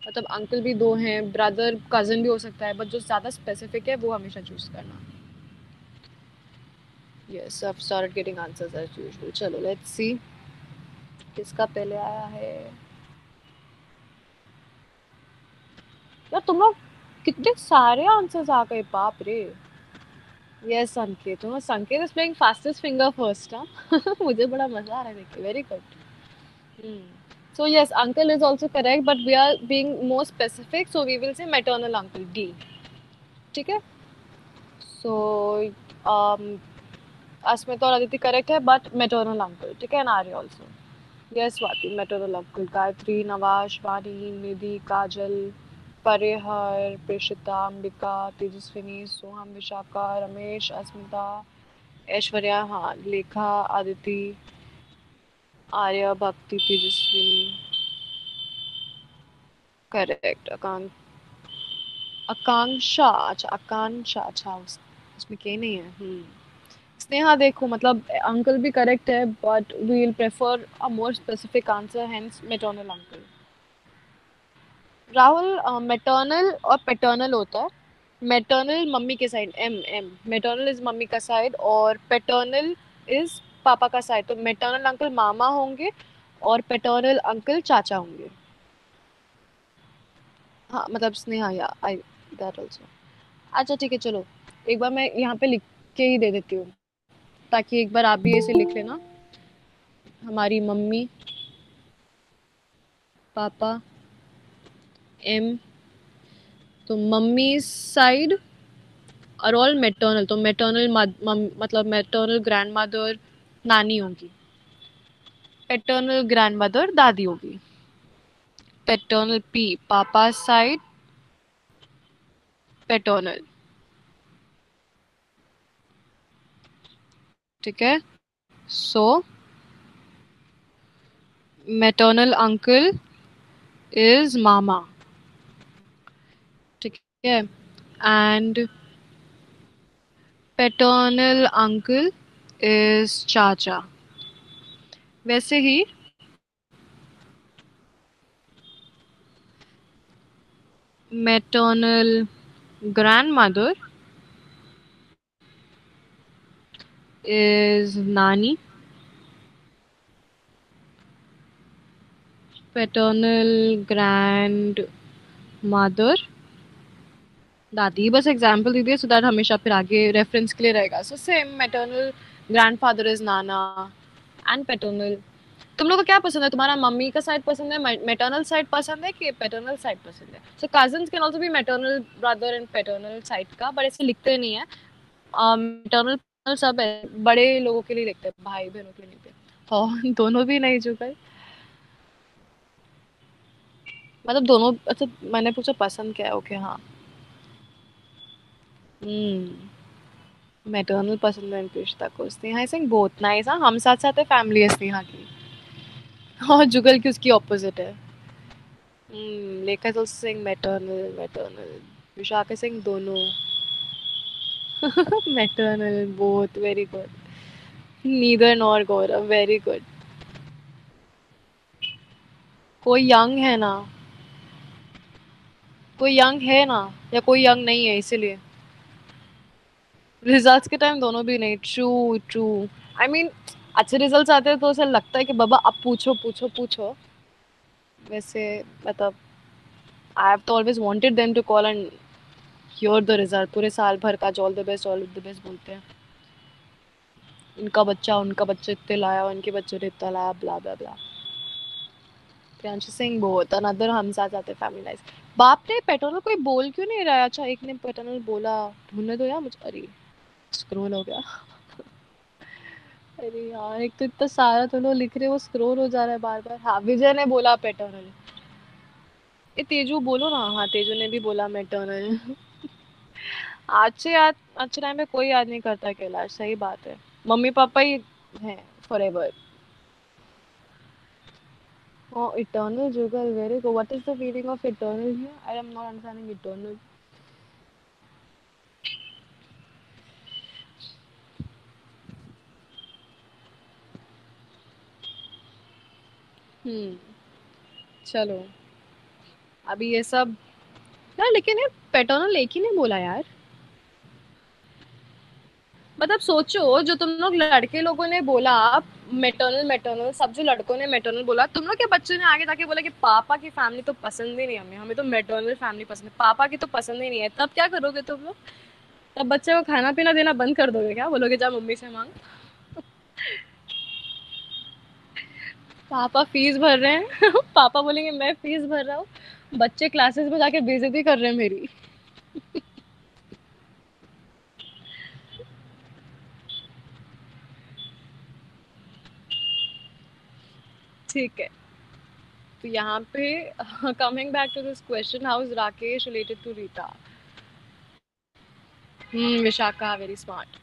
मतलब अंकल भी 2 हैं, ब्रदर कजिन भी हो सकता है, बट जो ज्यादा स्पेसिफिक है वो हमेशा चूज करना. Yes, I have started getting answers as usual. चलो लेट्स सी किसका पहले आया है. यार तुम लोग कितने सारे आंसर्स आ गए, बाप रे. यस संकेत. संकेत is playing fastest finger first. हाँ. मुझे बड़ा मजा आ रहा है देख के. Very good. So yes, uncle is also correct, but we are being more specific, so we will say maternal uncle, D. ठीक है? So um, Asmita और Aditi correct है, but maternal uncle, ठीक है? And Arya also. Yes, Swati, maternal uncle. Gayatri, Navash, Vani, Nidhi, Kajal, Parehar, Prishita, Ambika, Tejaswini, Soham, Vishaka, Ramesh, Asmita, Aishwarya, हाँ, लेखा, आदिति, आर्या, भक्ति, तेजस्विनी, करेक्ट, आकांक्षा, अच्छा आकांक्षा, अच्छा उसमें के नहीं है। स्नेहा, देखो मतलब अंकल भी करेक्ट है, but we will prefer a more specific answer, hence maternal uncle. Rahul, maternal और पैटर्नल होता है। मैटर्नल मम्मी के side, um um, maternal is mummy का साइड और पैटर्नल इज पापा का साइड। तो मैटर्नल अंकल मामा होंगे और पैटर्नल अंकल चाचा होंगे। हाँ मतलब स्नेहा, या आई दैट आल्सो। अच्छा ठीक है, चलो एक बार मैं यहाँ पे लिख के ही दे देती हूँ, ताकि एक बार आप भी ऐसे लिख लेना। हमारी मम्मी, पापा, एम, तो मम्मी साइड और ऑल मैटर्नल, तो मैटर्नल मतलब मैटर्नल ग्रैंड मदर नानी होगी, पैटर्नल ग्रैंड मदर दादी होगी, पैटर्नल पी पापा साइड पैटर्नल, ठीक है? सो मैटर्नल अंकल इज मामा, ठीक है? एंड पैटर्नल अंकल इज चाचा। वैसे ही maternal grandmother is nani, paternal grandmother दादी। बस एग्जाम्पल दे दिए सो दैट हमेशा फिर आगे रेफरेंस के लिए रहेगा। So same, maternal grandfather is Nana and paternal. तुम लोग को क्या पसंद है? तुम्हारा मम्मी का साइड पसंद है, मैटर्नल साइड पसंद है कि पैटर्नल साइड पसंद है? So cousins can also be maternal brother and paternal side का, बट ऐसे लिखते नहीं है। मैटर्नल सब है, बड़े लोगों के लिए लिखते हैं, भाई बहनों के लिए लिखते हैं। हाँ दोनों भी नहीं जुगल, मतलब दोनों। अच्छा मैंने पूछा पसंद क्या है, ओके हाँ। मैटर्नल पसंद है कृष्णा को। स्नेहा सिंह बहुत नाइस, हाँ हम साथ साथ है, फैमिली है स्नेहा की। और जुगल की उसकी ऑपोजिट है। लेखा तो सिंह मैटर्नल मैटर्नल, विशाखा सिंह दोनों। Maternal both, very good. Neither nor Gaurav, very good. कोई यंग है ना, कोई यंग है ना, या कोई यंग नहीं है इसीलिए। रिजल्ट्स के टाइम दोनों भी नहीं, ट्रू ट्रू। आई मीन अच्छे रिजल्ट्स आते हैं तो उसे लगता है कि बाबा अब पूछो पूछो पूछो। वैसे मतलब आई हैव तो always wanted them to call and hear the result, पूरे साल भर का all the best all the best बोलते हैं। उनका बच्चा इतने लाया, उनके बच्चे ने इतना लाया, ब्ला ब्ला ब्ला। प्रियांशु सिंह बहुत, अनदर हम साथ आते फैमिली लाइफ। बाप रे, पैटर्नल कोई बोल क्यों नहीं रहा है? अच्छा एक ने पैटर्नल बोला, ढूंढने दो यार मुझे। अरे स्क्रॉल हो गया। अरे यार, एक तो इतना सारा तुम लोग लिख रहे हो, स्क्रॉल हो जा रहा है बार बार। हाँ विजय ने बोला पैटर्नल। ये तेजू बोलो ना, हाँ तेजू ने भी बोला मैटर्नल। आज के टाइम पे कोई याद नहीं करता कैलाश, सही बात है। मम्मी पापा ही हैं forever. Oh, eternal Jugal, very good. What is the feeling of eternal here? I am not understanding eternal. हम्म, चलो अभी ये सब यार, लेकिन ये पैटर्नल एक ही नहीं बोला यार। मतलब सोचो, जो तुम लोग लड़के लोगों ने बोला मैटर्नल मैटर्नल, सब जो लड़कों ने मैटर्नल बोला, तुम लोग के बच्चों ने आगे जाके बोला कि पापा की फैमिली तो पसंद ही नहीं, हमें हमें तो मैटर्नल फैमिली पसंद है, पापा की तो पसंद ही नहीं है। तब क्या करोगे तुम लोग? तब बच्चे को खाना पीना देना बंद कर दोगे क्या? बोलोगे जा मम्मी से मांग? पापा फीस भर रहे हैं पापा बोलेंगे मैं फीस भर रहा हूँ, बच्चे क्लासेस में जाके बेइज्जती कर रहे हैं मेरी। ठीक है, तो यहाँ पे coming back to this question, how is Rakesh related to Rita? Vishakha very smart.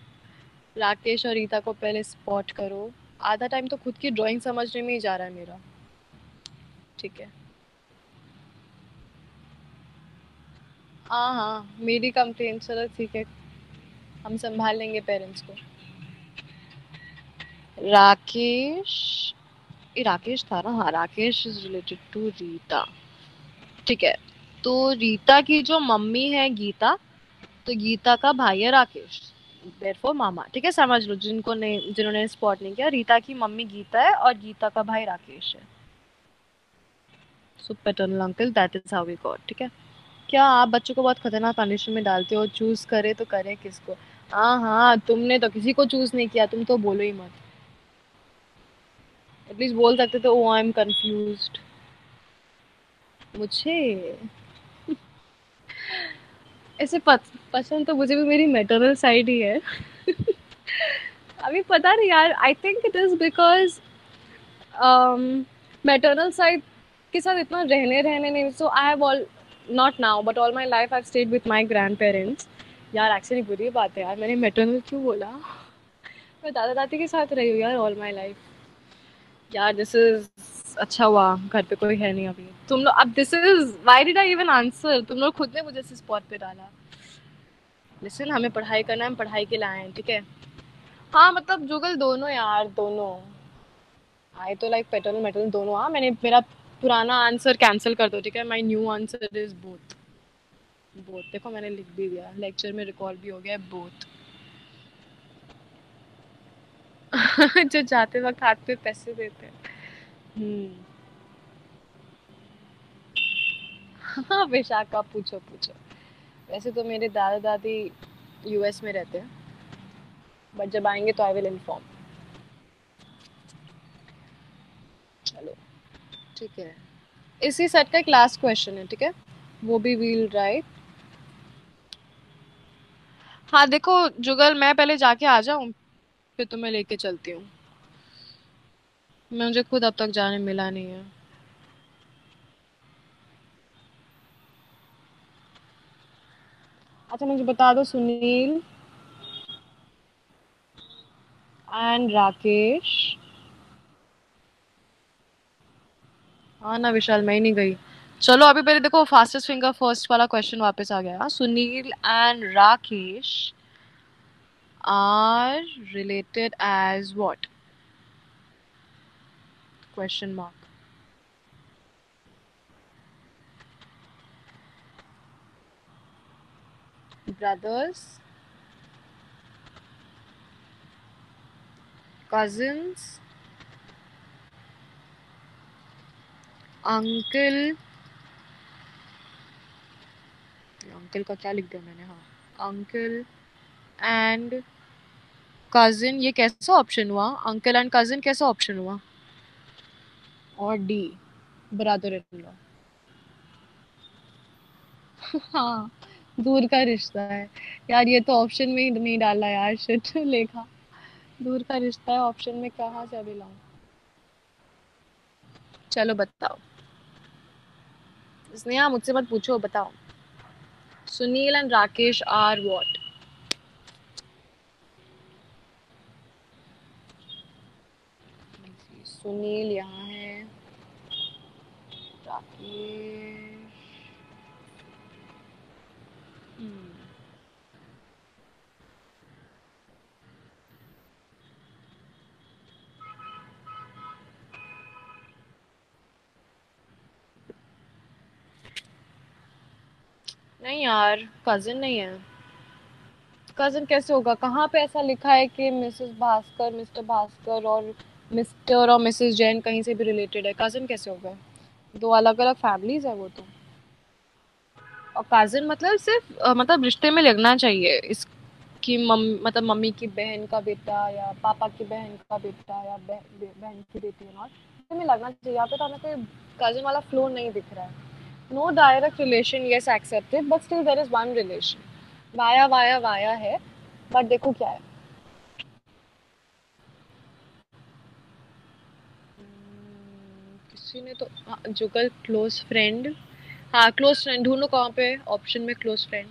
Rakesh और रीता को पहले स्पॉट करो। आधा टाइम तो खुद की ड्राइंग समझने में ही जा रहा है मेरा। ठीक है, हाँ हाँ मेरी कंप्लेंट, चलो ठीक है, हम संभाल लेंगे पेरेंट्स को। राकेश, ये राकेश था ना? हाँ, Rakesh is related to Rita. ठीक है, तो रीता की जो मम्मी है गीता, तो गीता का भाई है राकेश, देयरफॉर मामा। ठीक है, समझ लो जिनको नहीं, जिन्होंने स्पॉट नहीं किया, रीता की मम्मी गीता है और गीता का भाई राकेश है। So paternal uncle, that is how we got. ठीक है, क्या आप बच्चों को बहुत खतरनाक कंडीशन में डालते हो? चूज करे तो करे किसको? हाँ हाँ, तुमने तो किसी को चूज नहीं किया, तुम तो बोलो ही मत। एटलीस्ट बोल सकते थे ओ आई एम कंफ्यूज्ड। मुझे ऐसे पसंद तो मुझे भी मेरी मैटरनल साइड ही है। अभी पता नहीं यार, I think it is because maternal side के साथ इतना रहने रहने नहीं, so I have all, not now but all my life I have stayed with my grandparents. यार एक्चुअली बुरी बात है यार, मैंने मैटरनल क्यों बोला? मैं दादा दादी के साथ रही हूँ यार ऑल माई लाइफ। यार दिस इज, अच्छा हुआ घर पे कोई है नहीं अभी। तुम लोग अब, this is why did I even answer, तुम लोग खुद ने मुझे इस स्पॉट पे डाला। लिसन, हमें पढ़ाई करना है, हम पढ़ाई के लाए हैं, ठीक है? हाँ मतलब जुगल दोनों यार, दोनों। आई तो लाइक पेटर्नल मेटर्नल दोनों। हाँ, मैंने मेरा पुराना आंसर कैंसिल कर दो, ठीक है? My new answer is both. Both देखो मैंने लिख भी दिया, लेक्चर में रिकॉर्ड भी हो गया बोथ। जो जाते वक्त हाथ पे पैसे देते हैं। हम्म। हाँ विशाखा, पूछो पूछो। वैसे तो मेरे दादा दादी यूएस में रहते हैं, बट जब आएंगे तो आई विल इन्फॉर्म। चलो ठीक है, इसी सेट का एक लास्ट क्वेश्चन है, ठीक है? वो भी व्हील राइट। हाँ देखो जुगल, मैं पहले जाके आ जाऊं, फिर तुम्हें लेके चलती हूँ। मुझे खुद अब तक जाने मिला नहीं है। अच्छा मुझे बता दो, सुनील एंड राकेश। हाँ ना विशाल, मैं ही नहीं गई। चलो अभी पहले देखो, फास्टेस्ट फिंगर फर्स्ट वाला क्वेश्चन वापस आ गया। Sunil and Rakesh are related as what? Question mark. Brothers, cousins, uncle. Uncle का क्या लिख दिया मैंने? हाँ, अंकल एंड कजिन। ये कैसा ऑप्शन हुआ? अंकल एंड कजिन कैसा ऑप्शन हुआ? और डी, ब्रदर इन लॉ। हाँ, दूर का रिश्ता है। यार ये तो ऑप्शन में ही नहीं डाला यार, शिट लेखा। दूर का रिश्ता है ऑप्शन में, कहाँ से अभी लाऊं? चलो बताओ, स्नेहा मुझसे मत पूछो, बताओ। Sunil and Rakesh are what? Sunil यहाँ है, राकेश। नहीं यार, कजिन नहीं है। कजिन कैसे होगा? कहाँ पे ऐसा लिखा है कि मिसेस भास्कर, मिस्टर भास्कर और मिस्टर और मिसेस जैन कहीं से भी रिलेटेड है? कजिन कैसे होगा? दो अलग अलग फैमिलीज है वो तो। और कजिन मतलब सिर्फ मतलब रिश्ते में लगना चाहिए। इसकी मतलब मम्मी की बहन का बेटा या पापा की बहन का बेटा या बहन की बेटी, नॉट में लगना चाहिए, यहाँ पे तो हमें कोई कजन वाला फ्लो नहीं दिख रहा है. No direct relation, yes accepted, but still there is one relation. Via via via है, बट देखो क्या है. किसी ने तो जुगल क्लोज फ्रेंड. हाँ क्लोज फ्रेंड ढूंढो कहाँ पे ऑप्शन में क्लोज फ्रेंड.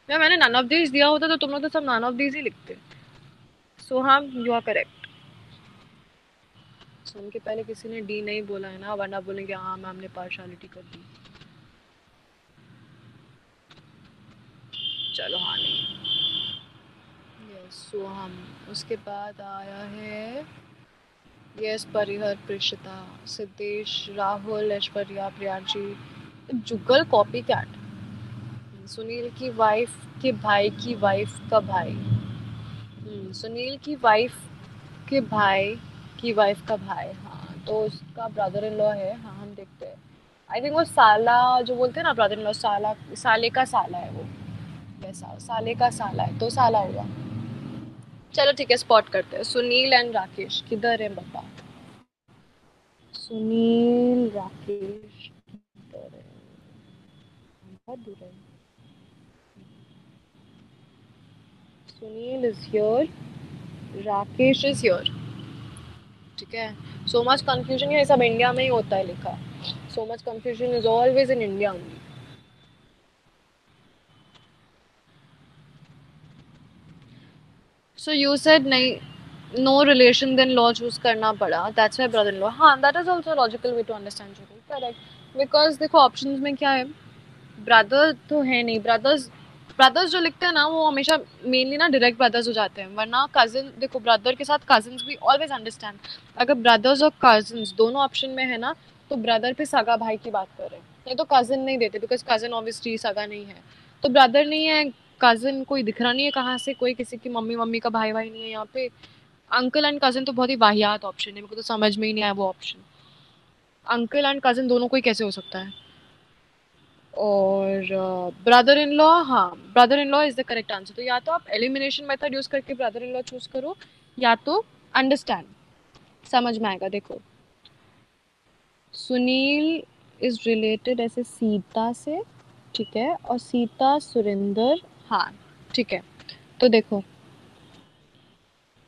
या मैंने नन ऑफ दीज दिया होता तो तुम लोग तो सब नन ऑफ दीज ही लिखते. सो हाँ यू आर करेक्ट. सुन के पहले किसी ने डी नहीं बोला है ना, वरना बोलेंगे हाँ मैम ने पार्शलिटी कर दी. चलो हाँ नहीं. यस सो हम उसके बाद आया है. यस परिहर प्रिशिता सिद्धेश राहुल ऐश्वर्या प्रियांशी. जुगल कॉपी कैट. सुनील की वाइफ के भाई की वाइफ का भाई. सुनील की वाइफ के भाई की वाइफ का भाई. हाँ तो उसका ब्रदर इन लॉ है. हाँ हम देखते हैं. आई थिंक वो साला जो बोलते हैं ना ब्रदर इन लॉ, साला साले का साला है वो. वैसा साले का साला है तो साला हुआ. चलो ठीक है स्पॉट करते हैं. सुनील एंड राकेश किधर है बता. सुनील राकेश किधर है. बहुत दूर है. Sunil is here, Rakesh is here. ठीक है. सो मच कंफ्यूजन, ये सब इंडिया में ही होता है लिखा. So much confusion is always in India only. So you said नहीं no relation then law choose करना पड़ा. That's why brother in law. हाँ that is also logical way to understand. Correct. Because देखो ऑप्शंस में क्या है. ब्रदर तो है नहीं. ब्रदर्स ब्रदर्स जो लिखते हैं ना वो हमेशा मेनली ना डायरेक्ट ब्रदर्स हो जाते हैं. वरना कजिन देखो ब्रदर के साथ कजिन्स भी ऑलवेज अंडरस्टैंड. अगर ब्रदर्स और कजिन्स दोनों ऑप्शन में है ना तो ब्रदर पे सगा भाई की बात कर रहे हैं. नहीं तो कजिन नहीं देते बिकॉज कजिन ऑब्वियसली सगा नहीं है. तो ब्रदर नहीं है. कजिन कोई दिख रहा नहीं है कहाँ से. कोई किसी की मम्मी मम्मी का भाई भाई नहीं है यहाँ पे. अंकल एंड कजिन तो बहुत ही वाहियात ऑप्शन है. मेरे को तो समझ में ही नहीं आया वो ऑप्शन. अंकल एंड कजिन दोनों कोई कैसे हो सकता है. और ब्रदर इन लॉ. हाँ brother in law is the correct answer. तो या तो आप एलिमिनेशन मेथड यूज करके ब्रदर इन लॉ चूज करो या तो अंडरस्टैंड. समझ में आएगा. देखो सुनील इज रिलेटेड ऐसे सीता से. ठीक है. और सीता सुरेंदर. हाँ ठीक है. तो देखो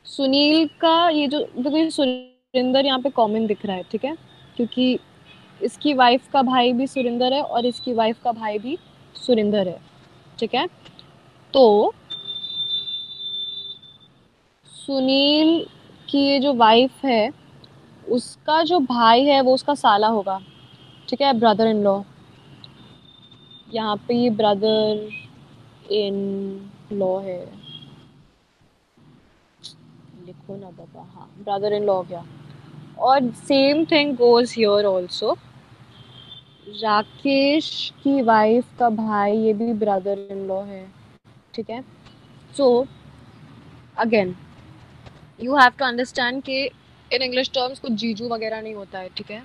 सुनील का ये जो देखो ये सुरेंदर यहाँ पे कॉमन दिख रहा है. ठीक है. क्योंकि इसकी वाइफ का भाई भी सुरेंदर है और इसकी वाइफ का भाई भी सुरेंदर है. ठीक है. तो सुनील की ये जो वाइफ है उसका जो भाई है वो उसका साला होगा. ठीक है. Brother in law. यहाँ पे ये ब्रदर इन लॉ है. लिखो ना बाबा. हाँ ब्रदर इन लॉ हो गया. और same thing goes here also. Rakesh की वाइफ का भाई ये भी ब्रदर इन लॉ है. ठीक है. So again you have to understand कि इन इंग्लिश टर्म्स कुछ जीजू वगैरह नहीं होता है. ठीक है.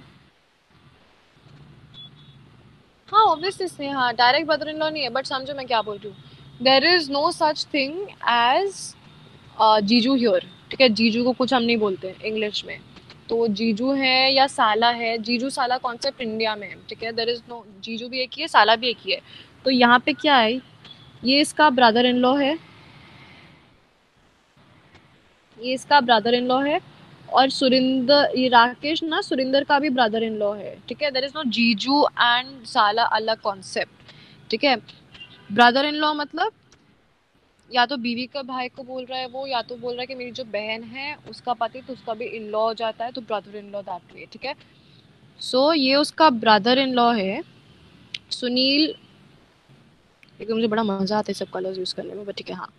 हाँ ऑब्वियसली हाँ डायरेक्ट ब्रदर इन लॉ नहीं है. बट समझो मैं क्या बोल रही हूँ. There is no such thing as jiju here. ठीक है. जीजू को कुछ हम नहीं बोलते इंग्लिश में. तो जीजू है या साला है. जीजू साला कॉन्सेप्ट इंडिया में है. ठीक है. देर इज नो जीजू भी एक ही है साला भी एक ही है. तो यहाँ पे क्या है ये इसका ब्रदर इन लॉ है. ये इसका ब्रदर इन लॉ है. और सुरिंदर ये राकेश ना सुरिंदर का भी ब्रदर इन लॉ है. ठीक है. देर इज नो जीजू एंड साला अलग कॉन्सेप्ट. ठीक है. ब्रदर इन लॉ मतलब या तो बीवी का भाई को बोल रहा है वो या तो बोल रहा है कि मेरी जो बहन है उसका पति तो उसका भी इन लॉ हो जाता है तो brother in law that way. ठीक है. सो ये उसका ब्रदर इन लॉ है. सुनील लेकिन मुझे बड़ा मजा आता है सब कलर्स यूज करने में. बट ठीक है. हाँ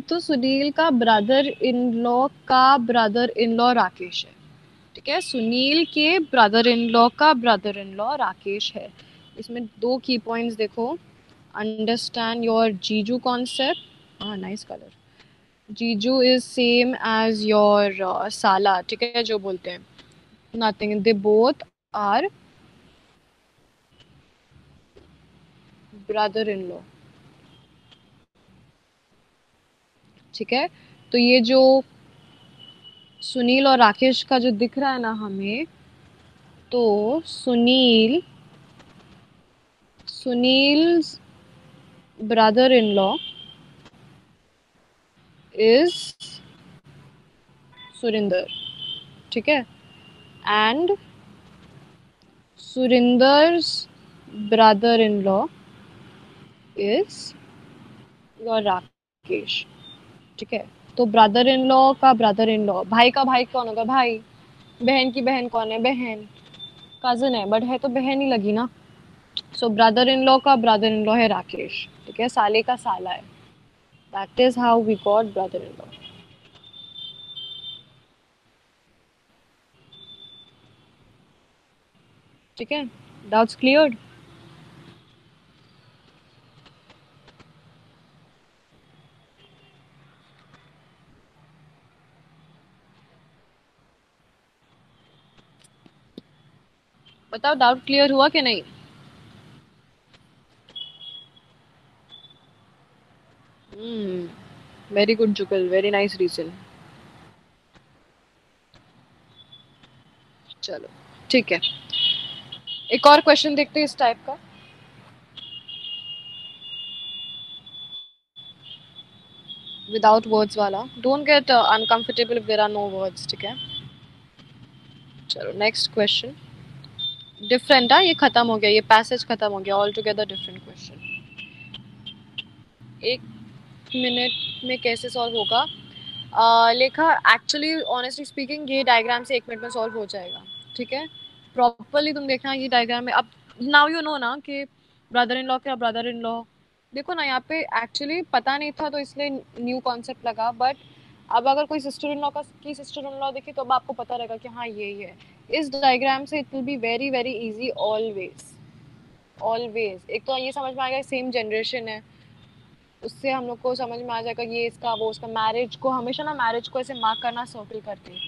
तो सुनील का ब्रदर इन लॉ का ब्रदर इन लॉ राकेश है. ठीक है. सुनील के ब्रदर इन लॉ का ब्रदर इन लॉ राकेश है. इसमें दो की पॉइंट्स देखो. Understand your jiju concept. हाँ nice colour. Jiju is same as your sala. ठीक है. जो बोलते हैं nothing. They both are brother in law. ठीक है. तो ये जो सुनील और राकेश का जो दिख रहा है ना हमें, तो Sunil's brother in law is Surinder, ठीक है, and Surinder's brother in law is your Rakesh, ठीक है। तो ब्रदर इन लॉ का ब्रदर इन लॉ, भाई का भाई कौन होगा? भाई। बहन की बहन कौन है? बहन। कजन है बट है तो बहन ही लगी ना। सो ब्रदर इन लॉ का ब्रदर इन लॉ है राकेश, ठीक है, साले का साला है। That is how we got brother in law, ठीक है। Doubts cleared? बताओ डाउट क्लियर हुआ कि नहीं? Very good Jugal, very nice reason. चलो ठीक है, एक और क्वेश्चन देखते हैं इस टाइप का। विदाउट वर्ड्स वाला। Don't get uncomfortable if there are no words, ठीक है। चलो नेक्स्ट क्वेश्चन। डिफरेंट, हाँ, ये खत्म हो गया, ये पैसेज खत्म हो गया, ऑल टुगेदर डिफरेंट क्वेश्चन। एक मिनट में कैसे सॉल्व होगा? लेखा, एक्चुअली ऑनेस्टली स्पीकिंग ये डायग्राम से 1 मिनट में सॉल्व हो जाएगा, ठीक है। प्रॉपरली तुम देखना ये डायग्राम में। अब नाउ यू नो ना कि ब्रदर इन लॉ क्या ब्रदर इन लॉ। देखो ना, यहाँ पे एक्चुअली पता नहीं था तो इसलिए न्यू कॉन्सेप्ट लगा, बट अब अगर कोई sister in law sister in law देखी तो अब आपको पता रहेगा कि हाँ ये ही है। इस डायग्राम से it will be very very easy always. Always एक तो ये समझ में आएगा सेम जनरेशन है, उससे हम लोग को समझ में आ जाएगा ये इसका वो उसका। मैरिज को हमेशा ना, मैरिज को ऐसे मार्क करना सर्कल करके,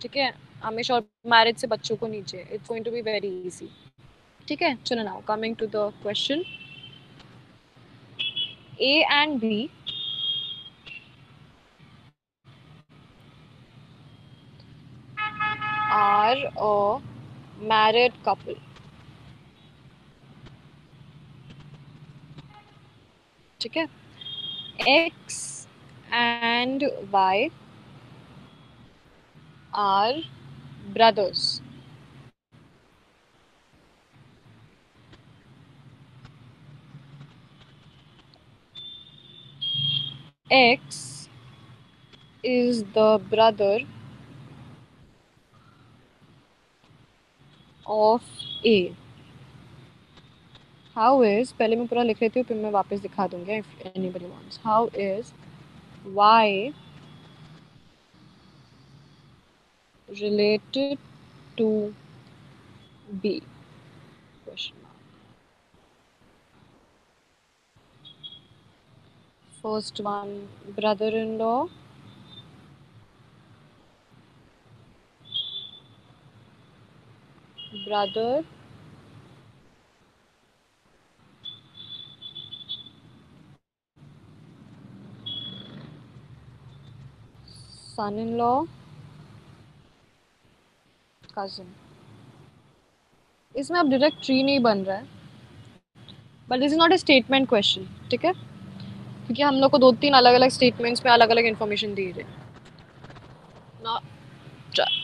ठीक है, हमेशा। और मैरिज से बच्चों को नीचे, it's going to be very easy, ठीक है। चलो now coming to the question. A and B are a married couple, ठीक है। X and Y are brothers, X is the brother of A. How is, पहले मैं पूरा लिख लेती हूँ फिर मैं वापस दिखा दूंगी if anybody wants. How is Y related to B? Question mark. First one, brother-in-law, brother, son-in-law, cousin. इसमें अब डायरेक्ट ट्री नहीं बन रहा है, but this is not a statement question, ठीक है, क्योंकि हम लोग को 2-3 अलग अलग स्टेटमेंट्स में अलग अलग इन्फॉर्मेशन दी है ना।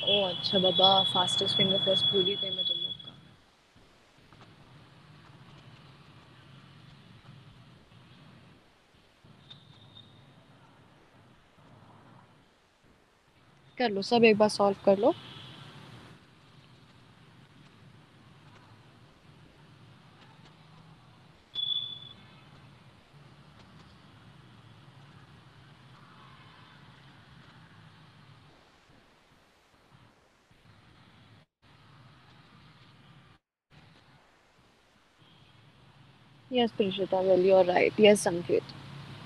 ओ अच्छा बाबा, फास्टेस्ट फिंगर फर्स्ट भूल ही गई मैं तुम लोग का। कर लो सब, एक बार सॉल्व कर लो। Yes, Prishita, well, you're right. Yes, Sanket.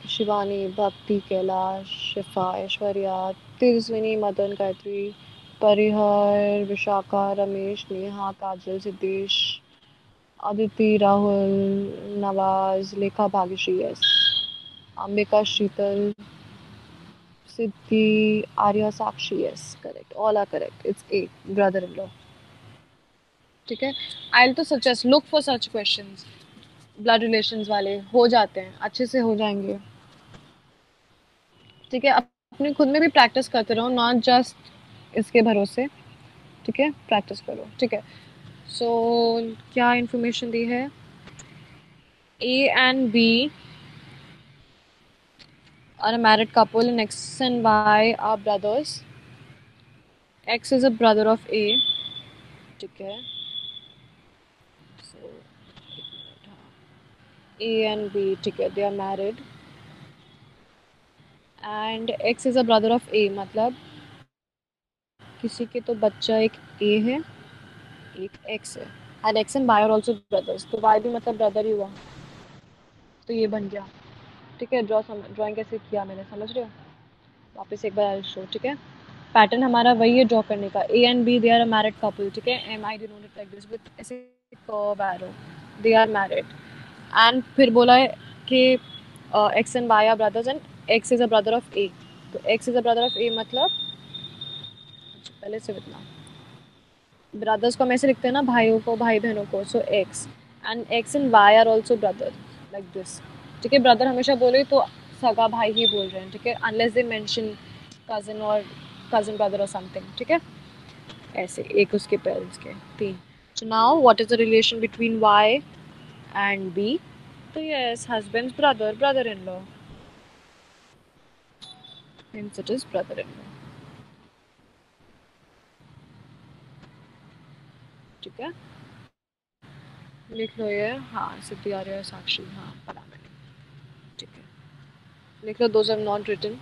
Shivani, Bhakti, Kailash, Shifa, Aishwarya, Tirsvini, Madan, Gayatri, Parihar, Vishaka, Ramesh, Neha, Kajal, Siddesh, Aditi, Rahul, Nawaz, Lekha, Bhagyashree, yes. Ambika, Sheetal, Siddhi, Arya, Sakshi, yes, correct. All are correct. It's A, brother-in-law. ठीक है. I'll तो suggest look for such questions. Blood relations वाले हो जाते हैं, अच्छे से हो जाएंगे. ठीक है. अपने खुद में भी प्रैक्टिस करते रहो, नॉट जस्ट इसके भरोसे. ठीक है, प्रैक्टिस करो. ठीक है. सो क्या इन्फॉर्मेशन दी है? A and B are a married couple and X and Y are brothers. X is a brother of A. ठीक है. So A and B ठीक है, they are married and X is a brother of A, मतलब किसी के तो बच्चा एक A है, एक X है, and X and Y are also brothers, तो Y भी मतलब ब्रदर ही हुआ, तो ये बन गया. ठीक है. ड्राइंग कैसे किया मैंने, समझ रहे हो? वापस एक बार शो. ठीक है. पैटर्न हमारा वही है ड्रॉ करने का. A and B they are a married couple. ठीक है. M I denoted like this with ऐसे curve arrow. They are married and फिर बोला है कि X and Y are brothers and X is a brother of A. तो X is a brother of A मतलब पहले से इतना ब्रदर्स को हम ऐसे लिखते हैं ना, भाइयों को, भाई बहनों को. So X and X and Y are also brother like this. ठीक है. ब्रदर हमेशा बोले तो सगा भाई ही बोल रहे हैं. ठीक है. अनलेस दे मेंशन कजन और कजन ब्रदर और समथिंग. ठीक है. ऐसे एक उसके पेरेंट्स के तीन. So now what is the relation between Y and B? तो yes, husband's brother, brother in law. Hence it is brother-in-law. ठीक है. लिख लो ये. हाँ, सिद्धि, आर्य, साक्षी. हाँ, पढ़ा मैंने. ठीक है. लिख लो, those are not written.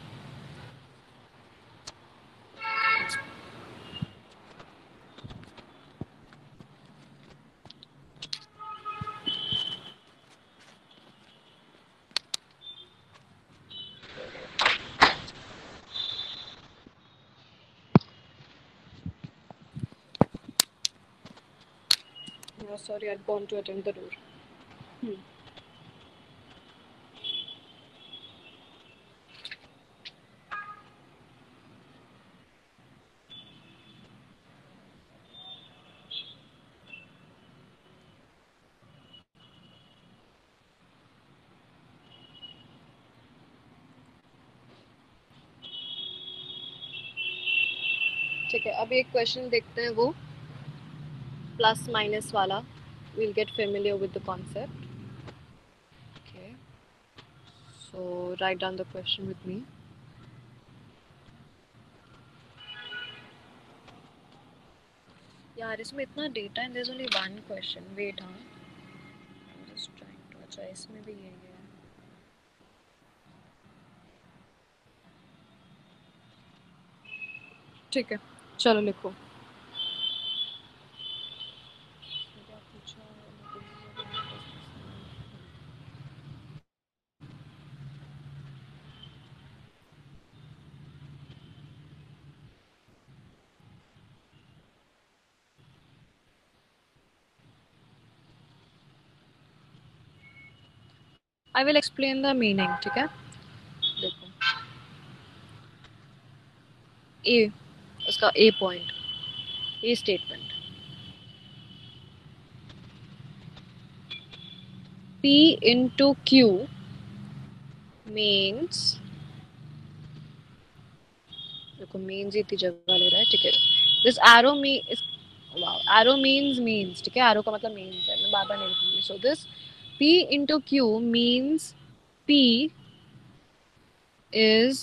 Oh, sorry, I'd gone to attend the door. ठीक है. अब एक क्वेश्चन देखते हैं, वो प्लस माइनस वाला. We'll get familiar with the concept. Okay. So write down the question with me. यार इसमें इतना data and there is only one question. Wait. हाँ, I am just trying to. अच्छा, इसमें भी यही है. ठीक है. चलो लिखो. क्या पूछा है? I will explain the meaning. ठीक है. देखो, ए, उसका A point, A statement. P into Q means, देखो means इतनी जगह ले रहा है. ठीक है. This arrow me is, wow, arrow means. ठीक है. arrow का मतलब means है, मैं बार बार नहीं लिखूंगी. So this P into Q means P is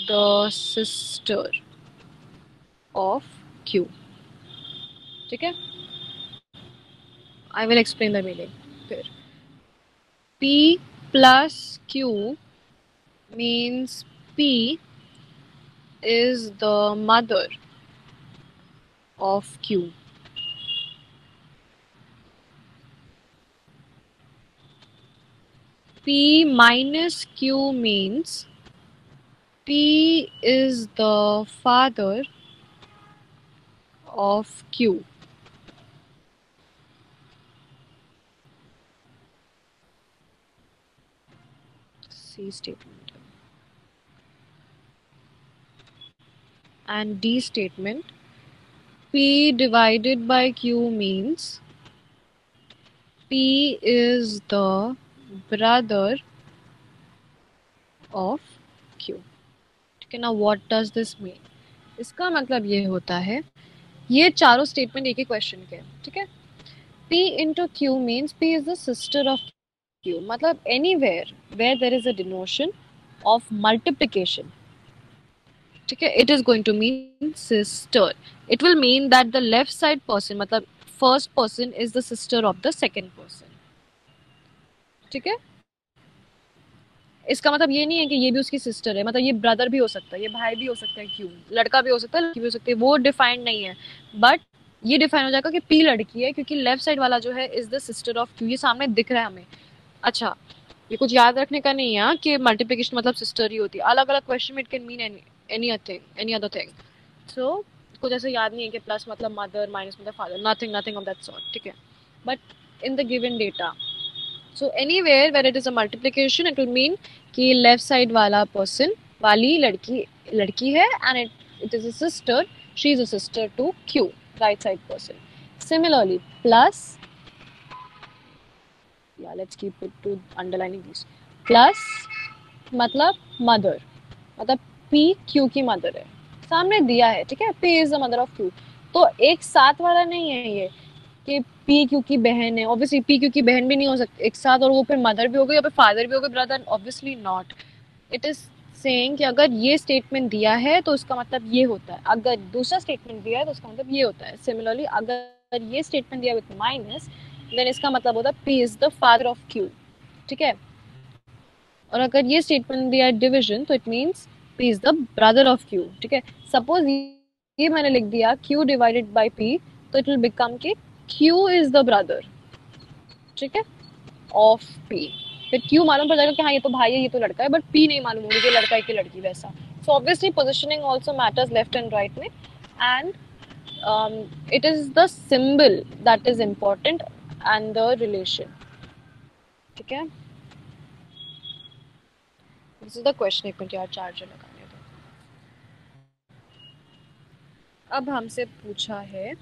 the sister of Q. ठीक है. I will explain the meaning. फिर P plus Q means P is the mother of Q. P minus Q means P is the father of Q. C statement. and D statement, P divided by Q means P is the brother of Q. ठीक है ना. What does this mean? इसका मतलब ये होता है, ये चारों स्टेटमेंट एक ही क्वेश्चन के, ठीक है. P into Q means P is the sister of Q. मतलब anywhere where there is a denotion of multiplication, ठीक है, it is going to mean sister. It will mean that the left side person, मतलब first person is the sister of the second person. ठीक है. इसका मतलब ये नहीं है कि ये भी उसकी सिस्टर है, मतलब ये ब्रदर भी हो सकता है, ये भाई भी हो सकता है, क्यों, लड़का भी हो सकता है, लड़की भी हो सकती है, वो डिफाइंड नहीं है. बट ये डिफाइन हो जाएगा कि पी लड़की है क्योंकि लेफ्ट साइड वाला जो है is the sister of Q. ये सामने दिख रहा है हमें. अच्छा, ये कुछ याद रखने का नहीं है कि मल्टीप्लिकेशन मतलब सिस्टर ही होती है. अलग अलग क्वेश्चन में it can mean any other thing. So कुछ ऐसे याद नहीं है कि प्लस मतलब मदर, माइनस मतलब father, nothing of that sort. ठीक है. But in the given data, so anywhere where it is a multiplication, it will mean कि left side वाला person, वाली लड़की है, and it is a sister, she is a sister to Q, right side person. Similarly, plus, yeah, let's keep it to underlining these. Plus मतलब mother, मतलब P Q की mother है, सामने दिया है, ठीक है. P is the mother of Q. तो एक साथ वाला नहीं है ये कि पी क्यू की बहन है. ऑब्वियसली पी क्यू की बहन भी नहीं हो सकती एक साथ, और वो फिर मदर भी हो गई या फिर फादर भी हो गए, brother, obviously not. It is saying कि अगर ये स्टेटमेंट दिया है तो उसका मतलब ये होता है, अगर दूसरा स्टेटमेंट दिया है तो उसका मतलब ये होता है. सिमिलरली अगर ये स्टेटमेंट दिया विद माइनस, देन इसका मतलब होता है P is the father of Q. ठीक है. और अगर ये स्टेटमेंट दिया है डिविजन, तो it means P is the brother of Q. ठीक है. सपोज ये मैंने लिख दिया क्यू डिवाइडेड बाई पी, तो इट विल बिकम कि क्यू इज द ब्रदर, ठीक है, ऑफ पी. फिर क्यू मालूम पड़ जाएगा कि हाँ ये तो भाई है, ये तो लड़का है, बट पी नहीं मालूम होगी कि लड़का है कि लड़की, वैसा. So obviously positioning also matters left and right में, and it is the symbol that is important and the relation. ठीक है. This is the question. एक मिनट यार, चार्जर लगाने दो. अब हमसे पूछा है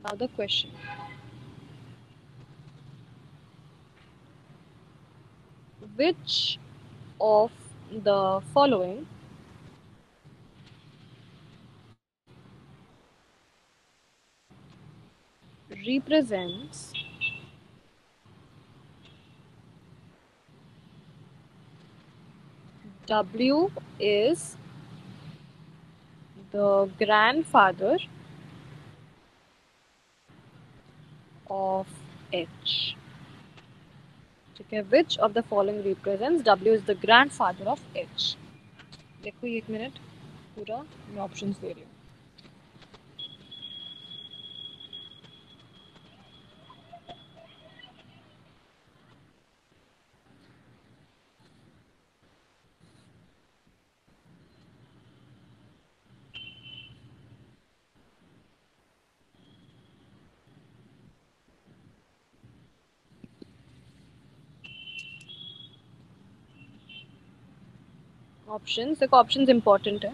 now the question, which of the following represents W is the grandfather of H. ठीक है. Which of the following represents W is the grandfather of H? देखो ये एक मिनट, पूरा मैं ऑप्शंस दे रही हूँ. ऑप्शंस देखो, ऑप्शंस इंपॉर्टेंट है.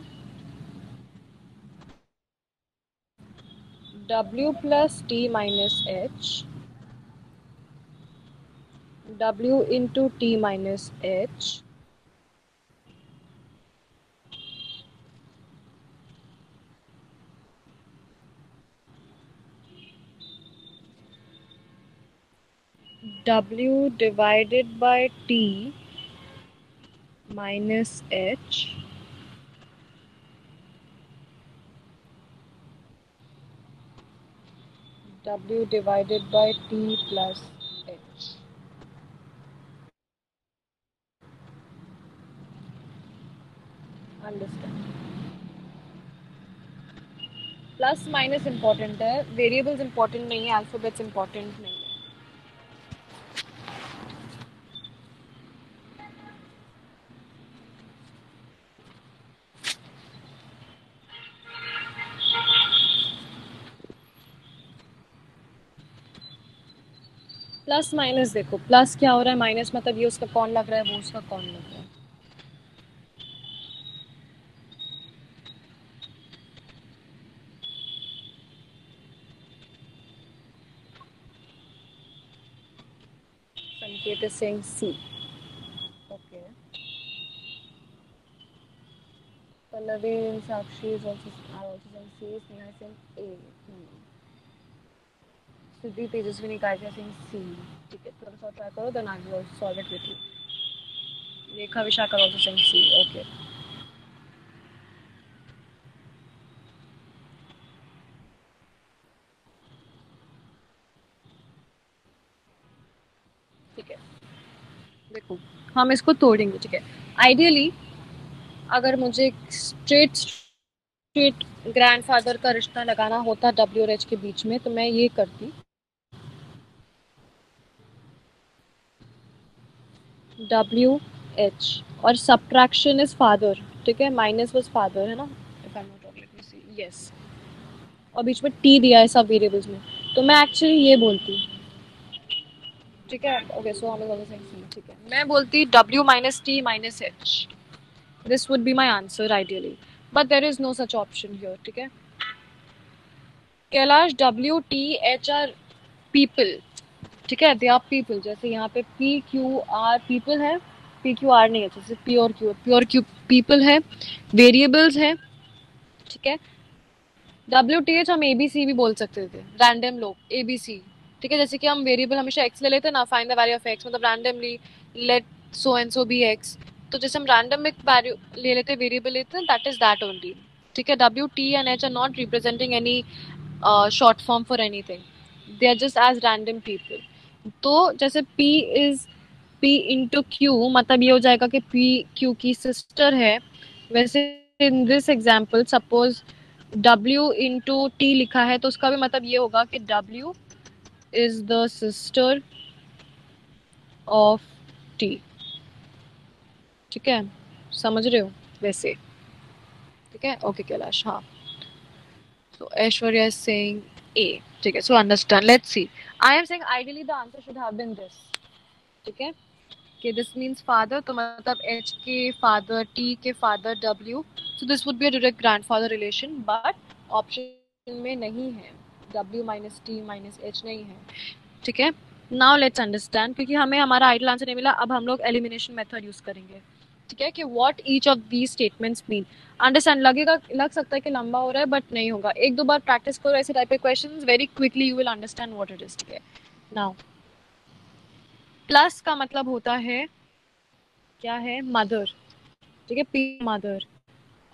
W plus T minus H, W into T minus H, W divided by T minus H, W divided by T plus H. Understand. Plus minus important है, वेरिएबल्स इंपॉर्टेंट नहीं है, अल्फाबेट्स इंपॉर्टेंट नहीं है. प्लस माइनस देखो, प्लस क्या हो रहा है, माइनस मतलब ये उसका कौन लग रहा है, वो उसका कौन लग रहा है. संकेत is saying C. Okay. Pallavi and Sakshi is also are also saying C. Sneha is saying A. Siddhi Tejaswini Kaja is saying C. ठीक है, थोड़ा सा ट्राई करो, then I will solve it with you. Rekha Vishakha also saying C. Okay. ठीक है, देखो हम इसको तोड़ेंगे. ठीक है, आइडियली अगर मुझे स्ट्रेट ग्रैंडफादर का रिश्ता लगाना होता W और H के बीच में, तो मैं ये करती W H और सब्ट्रैक्शन इज फादर. ठीक है, माइनस वाज फादर है ना, if I am not wrong, let me see. Yes, और बीच में T दिया है सब वेरिएबल्स में, तो मैं एक्चुअली ये बोलती. ठीक है, ओके, सो हम लोग सेइंग C. ठीक है, मैं बोलती W minus T minus H. This would be my answer ideally, but there is no such option here. ठीक है, Kailash W T H are people. ठीक है, दे आर पीपल. जैसे यहाँ पे P Q R पीपल है, P Q R नहीं है, जैसे P और Q पीपल है, वेरिएबल्स है. ठीक है, W T H हम A B C भी बोल सकते थे, रैंडम लोग A B C. ठीक है, जैसे कि हम वेरिएबल हमेशा x ले लेते हैं ना, find the value of x, मतलब randomly let so and so be x. तो जैसे हम रैंडम एक वैल्यू ले लेते हैं, वेरिएबल लेते हैं, दैट इज दैट ओनली. ठीक है, W T and H are not representing any short form for anything, they are just as random people. तो जैसे P is P into Q, मतलब ये हो जाएगा कि P Q की सिस्टर है. वैसे in this example suppose W into T लिखा है, तो उसका भी मतलब ये होगा कि W is the sister of T. ठीक है, समझ रहे हो वैसे. ठीक है, ओके कैलाश. हाँ, so Aishwarya is saying A. ठीक है, so understand, let's see. I am saying ideally the answer should have been this. ठीक है, कि this means father, तो मतलब H के father, T के father W, so this would be a direct grandfather relation, but option में नहीं है, W minus T minus H नहीं है. ठीक है, now let's understand, क्योंकि हमें हमारा आइडियल आंसर नहीं मिला, अब हम लोग एलिमिनेशन मेथड यूज करेंगे. ठीक है, कि what each of these statements mean. Understand, लग सकता है कि लंबा हो रहा है, बट नहीं होगा. एक दो बार प्रैक्टिस करो ऐसे टाइप के questions, very quickly you will understand what it is. ठीक है, नाउ प्लस का मतलब होता है क्या है, मदर. ठीक है, पी मदर,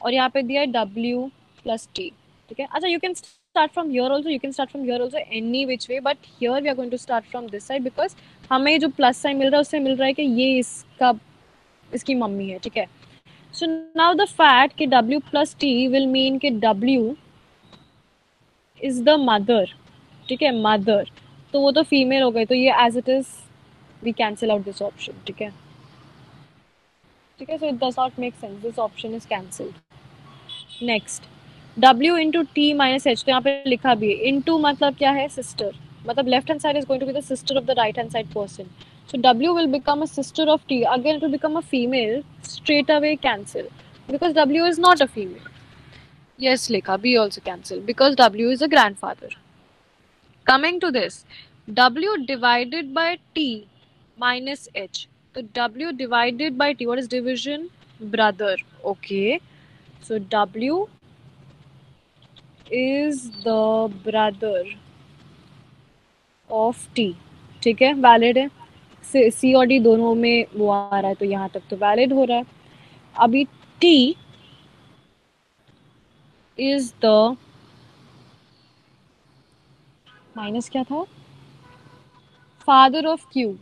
और यहाँ पे दिया है W प्लस T. ठीक है, अच्छा, you can start from here also, you can start from here also, any which way, but here we are going to start from this side because हमें जो प्लस साइन मिल रहा है उससे मिल रहा है कि ये इसकी मम्मी है. ठीक है, so now the fact कि W plus T will mean कि W is the mother. ठीक है, mother, तो वो तो फीमेल हो गई, तो ये as it is we cancel out this option. ठीक है, ठीक है, so it does not make sense, this option is cancelled. Next, W into T minus H, तो यहाँ पे लिखा भी है इंटू, मतलब क्या है, सिस्टर, मतलब left hand side is going to be the sister of the right hand side person. So W will become a sister of T. Again, it will become a female. Straight away cancel because W is not a female. Yes, Lekha, B also cancel because W is a grandfather. Coming to this, W divided by T minus H. So W divided by T, what is division? Brother. Okay. So W is the brother of T. ठीक है, वैलिड है. C और D दोनों में वो आ रहा है, तो यहाँ तक तो वैलिड हो रहा है. अभी T is the माइनस क्या था, फादर ऑफ Q.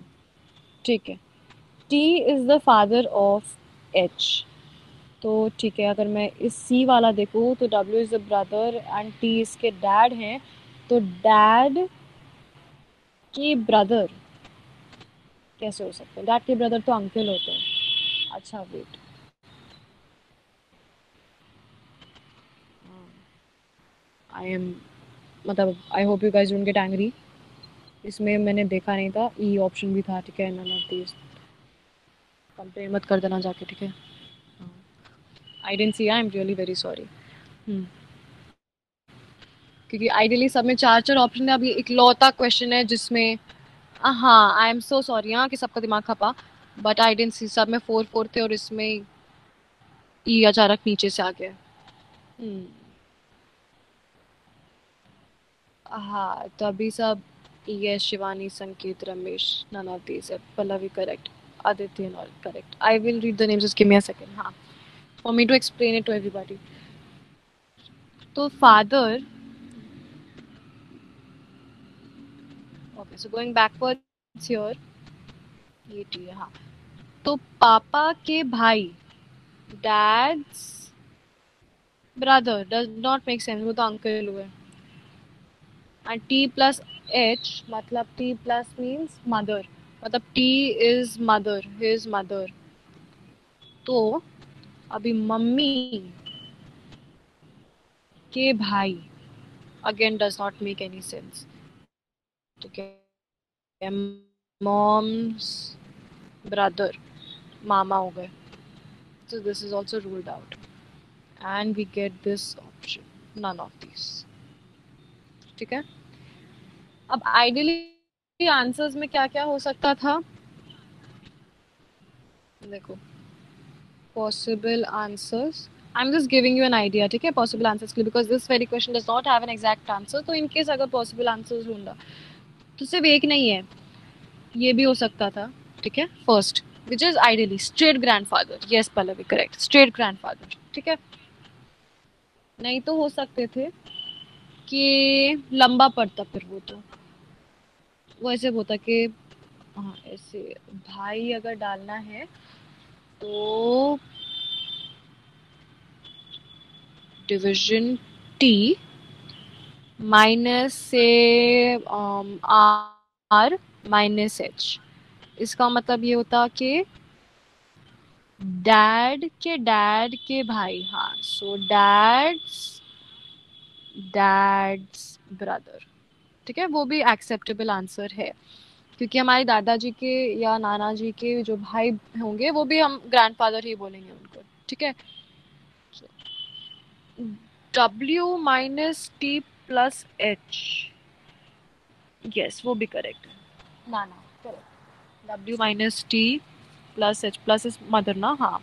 ठीक है, T is the father of H. तो ठीक है, अगर मैं इस C वाला देखूँ तो W is the brother and T इसके डैड हैं, तो डैड के ब्रदर कैसे हो सकते हैं, डैड के ब्रदर तो अंकल होते हैं. अच्छा वेट, I am, मतलब I hope you guys don't get angry. इसमें मैंने देखा नहीं था, ई ऑप्शन भी था, ठीक है, नन ऑफ दीज। कंप्लेन मत कर देना जाके, ठीक है। I didn't see, I am really very sorry. क्योंकि आइडियली सब में चार चार ऑप्शन है, अब ये इकलौता क्वेश्चन है जिसमें हाँ, आई एम सो सॉरी हाँ कि सबका दिमाग खपा, बट आई डेंट सी, सब में फोर फोर थे और इसमें ई अचानक नीचे से आ गया। हाँ, तो अभी सब यस, शिवानी, संकेत, रमेश, none of these है। Pallavi correct, Aditya not correct. I will read the names, just give me a second. हाँ, for me to explain it to everybody. तो father, okay, so going backwards here, ये टी है, हाँ। तो पापा के भाई, dad's brother, does not make sense, वो तो अंकल हुए। एंड टी प्लस एच, मतलब टी प्लस मीन्स मदर, मतलब T is mother, his mother. तो अभी मम्मी के भाई, again does not make any sense. तो क्या, मॉम्स ब्रदर, मामा हो गए। So this is also ruled out, and we get this option, none of these। ठीक है, अब आइडियली आंसर्स में क्या क्या हो सकता था, देखो, possible answers, I am just giving you an idea, ठीक है, पॉसिबल आंसर्स के लिए, because this very question does not have an exact answer. तो इन केस अगर पॉसिबल आंसर्स ढूंढा तो सिर्फ एक नहीं है, ये भी हो सकता था, ठीक है। First, which is ideally straight grandfather, yes Pallavi correct, straight grandfather, ठीक है। नहीं तो हो सकते थे कि लंबा पड़ता, फिर वो ऐसे होता कि हाँ, ऐसे भाई अगर डालना है तो डिवीजन टी माइनस से आर माइनस एच। इसका मतलब ये होता कि डैड के भाई, हाँ, सो डैड्स ब्रदर, ठीक है, वो भी एक्सेप्टेबल आंसर है। क्योंकि हमारे दादाजी के या नाना जी के जो भाई होंगे वो भी हम ग्रैंडफादर ही बोलेंगे उनको, ठीक है। W minus T plus H, yes वो भी करेक्ट है, ना ना correct, W minus T plus H, plus is mother ना, हाँ।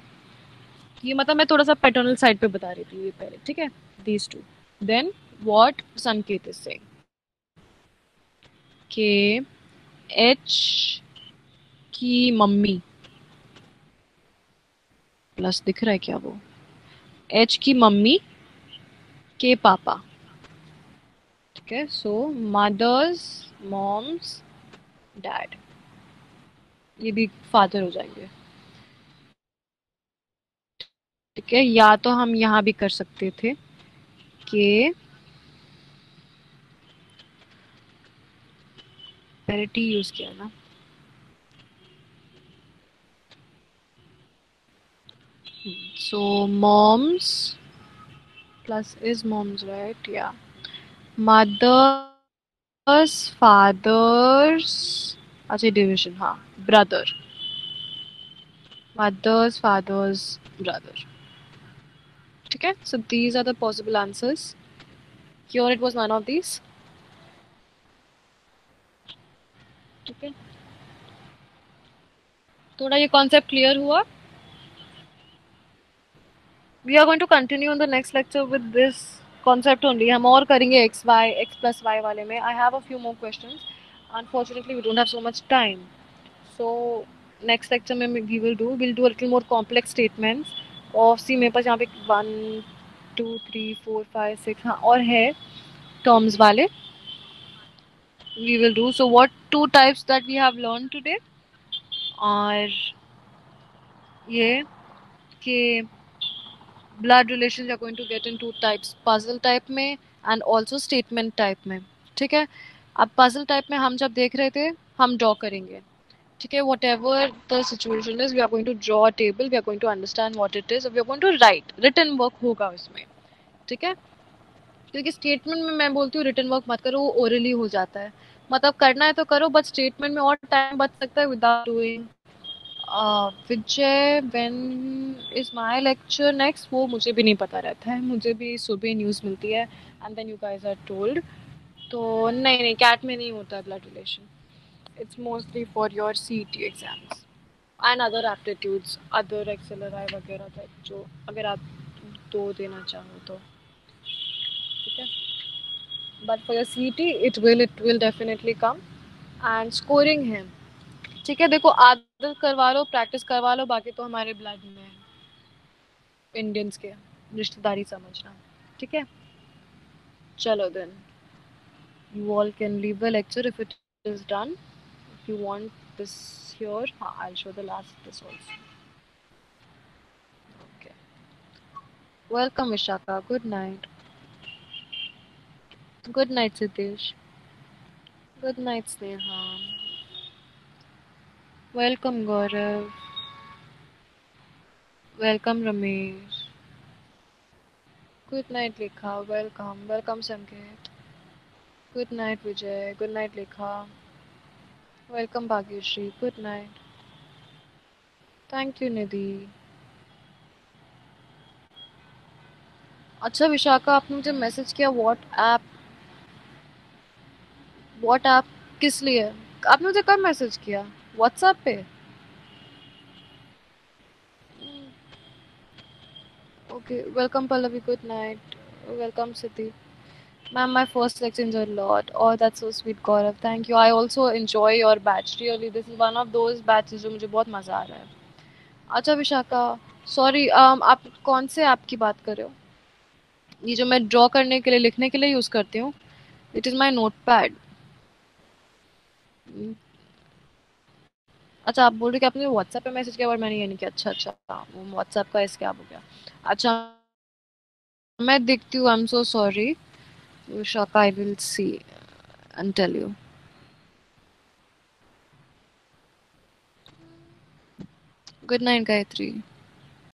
ये मतलब मैं थोड़ा सा पैटर्नल साइड पे बता रही थी ये पहले, ठीक है, दीज टू। देन व्हाट संकेत इज सेइंग के एच की मम्मी, प्लस दिख रहा है क्या, वो एच की मम्मी के पापा, ठीक है, सो मदर्स मॉम्स डैड, ये भी फादर हो जाएंगे, ठीक है। या तो हम यहाँ भी कर सकते थे कि पहले टी यूज किया ना, so mom's plus is mom's, right, या मदर्स फादर्स, अच्छा डिविजन, हाँ, ब्रदर, मदर्स फादर्स ब्रदर, ठीक है। So these are the possible answers, क्योर it was none of these, ठीक है। थोड़ा ये कॉन्सेप्ट क्लियर हुआ। We are going to continue on the next lecture with this concept only। हम और करेंगे x plus y वाले में। I have a few more questions, unfortunately we don't have so much time, so next lecture में we'll do a little more complex statements। और सी मेरे पास यहाँ पे 1 2 3 4 5 6 हाँ और है terms वाले, we will do। so what two types that we have learned today और ये कि blood relations are going to get in two types, puzzle type में and also statement type में, ठीक है। अब puzzle type में हम जब देख रहे थे हम draw करेंगे, ठीक है, whatever the situation is we are going to draw a table, we are going to understand what it is, we are going to write, written work होगा उसमें, ठीक है। क्योंकि स्टेटमेंट में मैं बोलती हूँ रिटन वर्क मत करो, वो ओरली हो जाता है, मतलब करना है तो करो, बट स्टेटमेंट में और टाइम बच सकता है without doing. Vijay, when is my lecture next, वो मुझे भी नहीं पता रहता है, मुझे भी सुबह न्यूज़ मिलती है and then you guys are told. तो नहीं नहीं, कैट में नहीं होता है blood relation. It's mostly for your CET exams and other aptitudes, other एक्सेलराई वगैरह टाइप, जो अगर आप दो देना चाहो तो। ठीक है, but for your CET it will definitely come. And scoring है, ठीक है, देखो आदत करवा लो, प्रैक्टिस करवा लो, बाकी तो हमारे ब्लड में है, इंडियंस के रिश्तेदारी समझना। ठीक है, चलो then, you all can leave the lecture if it is done. If you want this here, I'll show the last this also. Okay, welcome Vishaka, good night. Good night Siddesh. Good night Sneha. Welcome Gaurav. Welcome Ramesh. Good night Lekha. Welcome. Welcome Sanket. Good night Vijay. Good night Lekha. Welcome Bhagyashri. Good night. Thank you Nidhi. अच्छा विशाखा, आपने मुझे मैसेज किया व्हाट्सएप किस लिए? आपने मुझे कब मैसेज किया? व्हाट्सएप पे? Okay, welcome Pallavi, good night. Welcome Siddhi. Ma'am, my first lecture enjoyed a lot. Oh, that's so sweet, Gaurav. Thank you. I also enjoy your batch. Really, this is one of those batches जो मुझे बहुत मज़ा आ रहा है। अच्छा विशाखा, सॉरी, आप कौन से ऐप की बात कर रहे हो? ये जो मैं ड्रॉ करने के लिए, लिखने के लिए यूज़ करती हूँ, it is my note pad. अच्छा, आप बोल रहे हो कि आपने व्हाट्सएप पे मैसेज किया और मैंने ये नहीं किया। अच्छा अच्छा, वो व्हाट्सएप का इसके आप हो गया। अच्छा, मैं देखती हूँ, I am so sorry Vishakha, I will see and tell you. Good night Gayatri.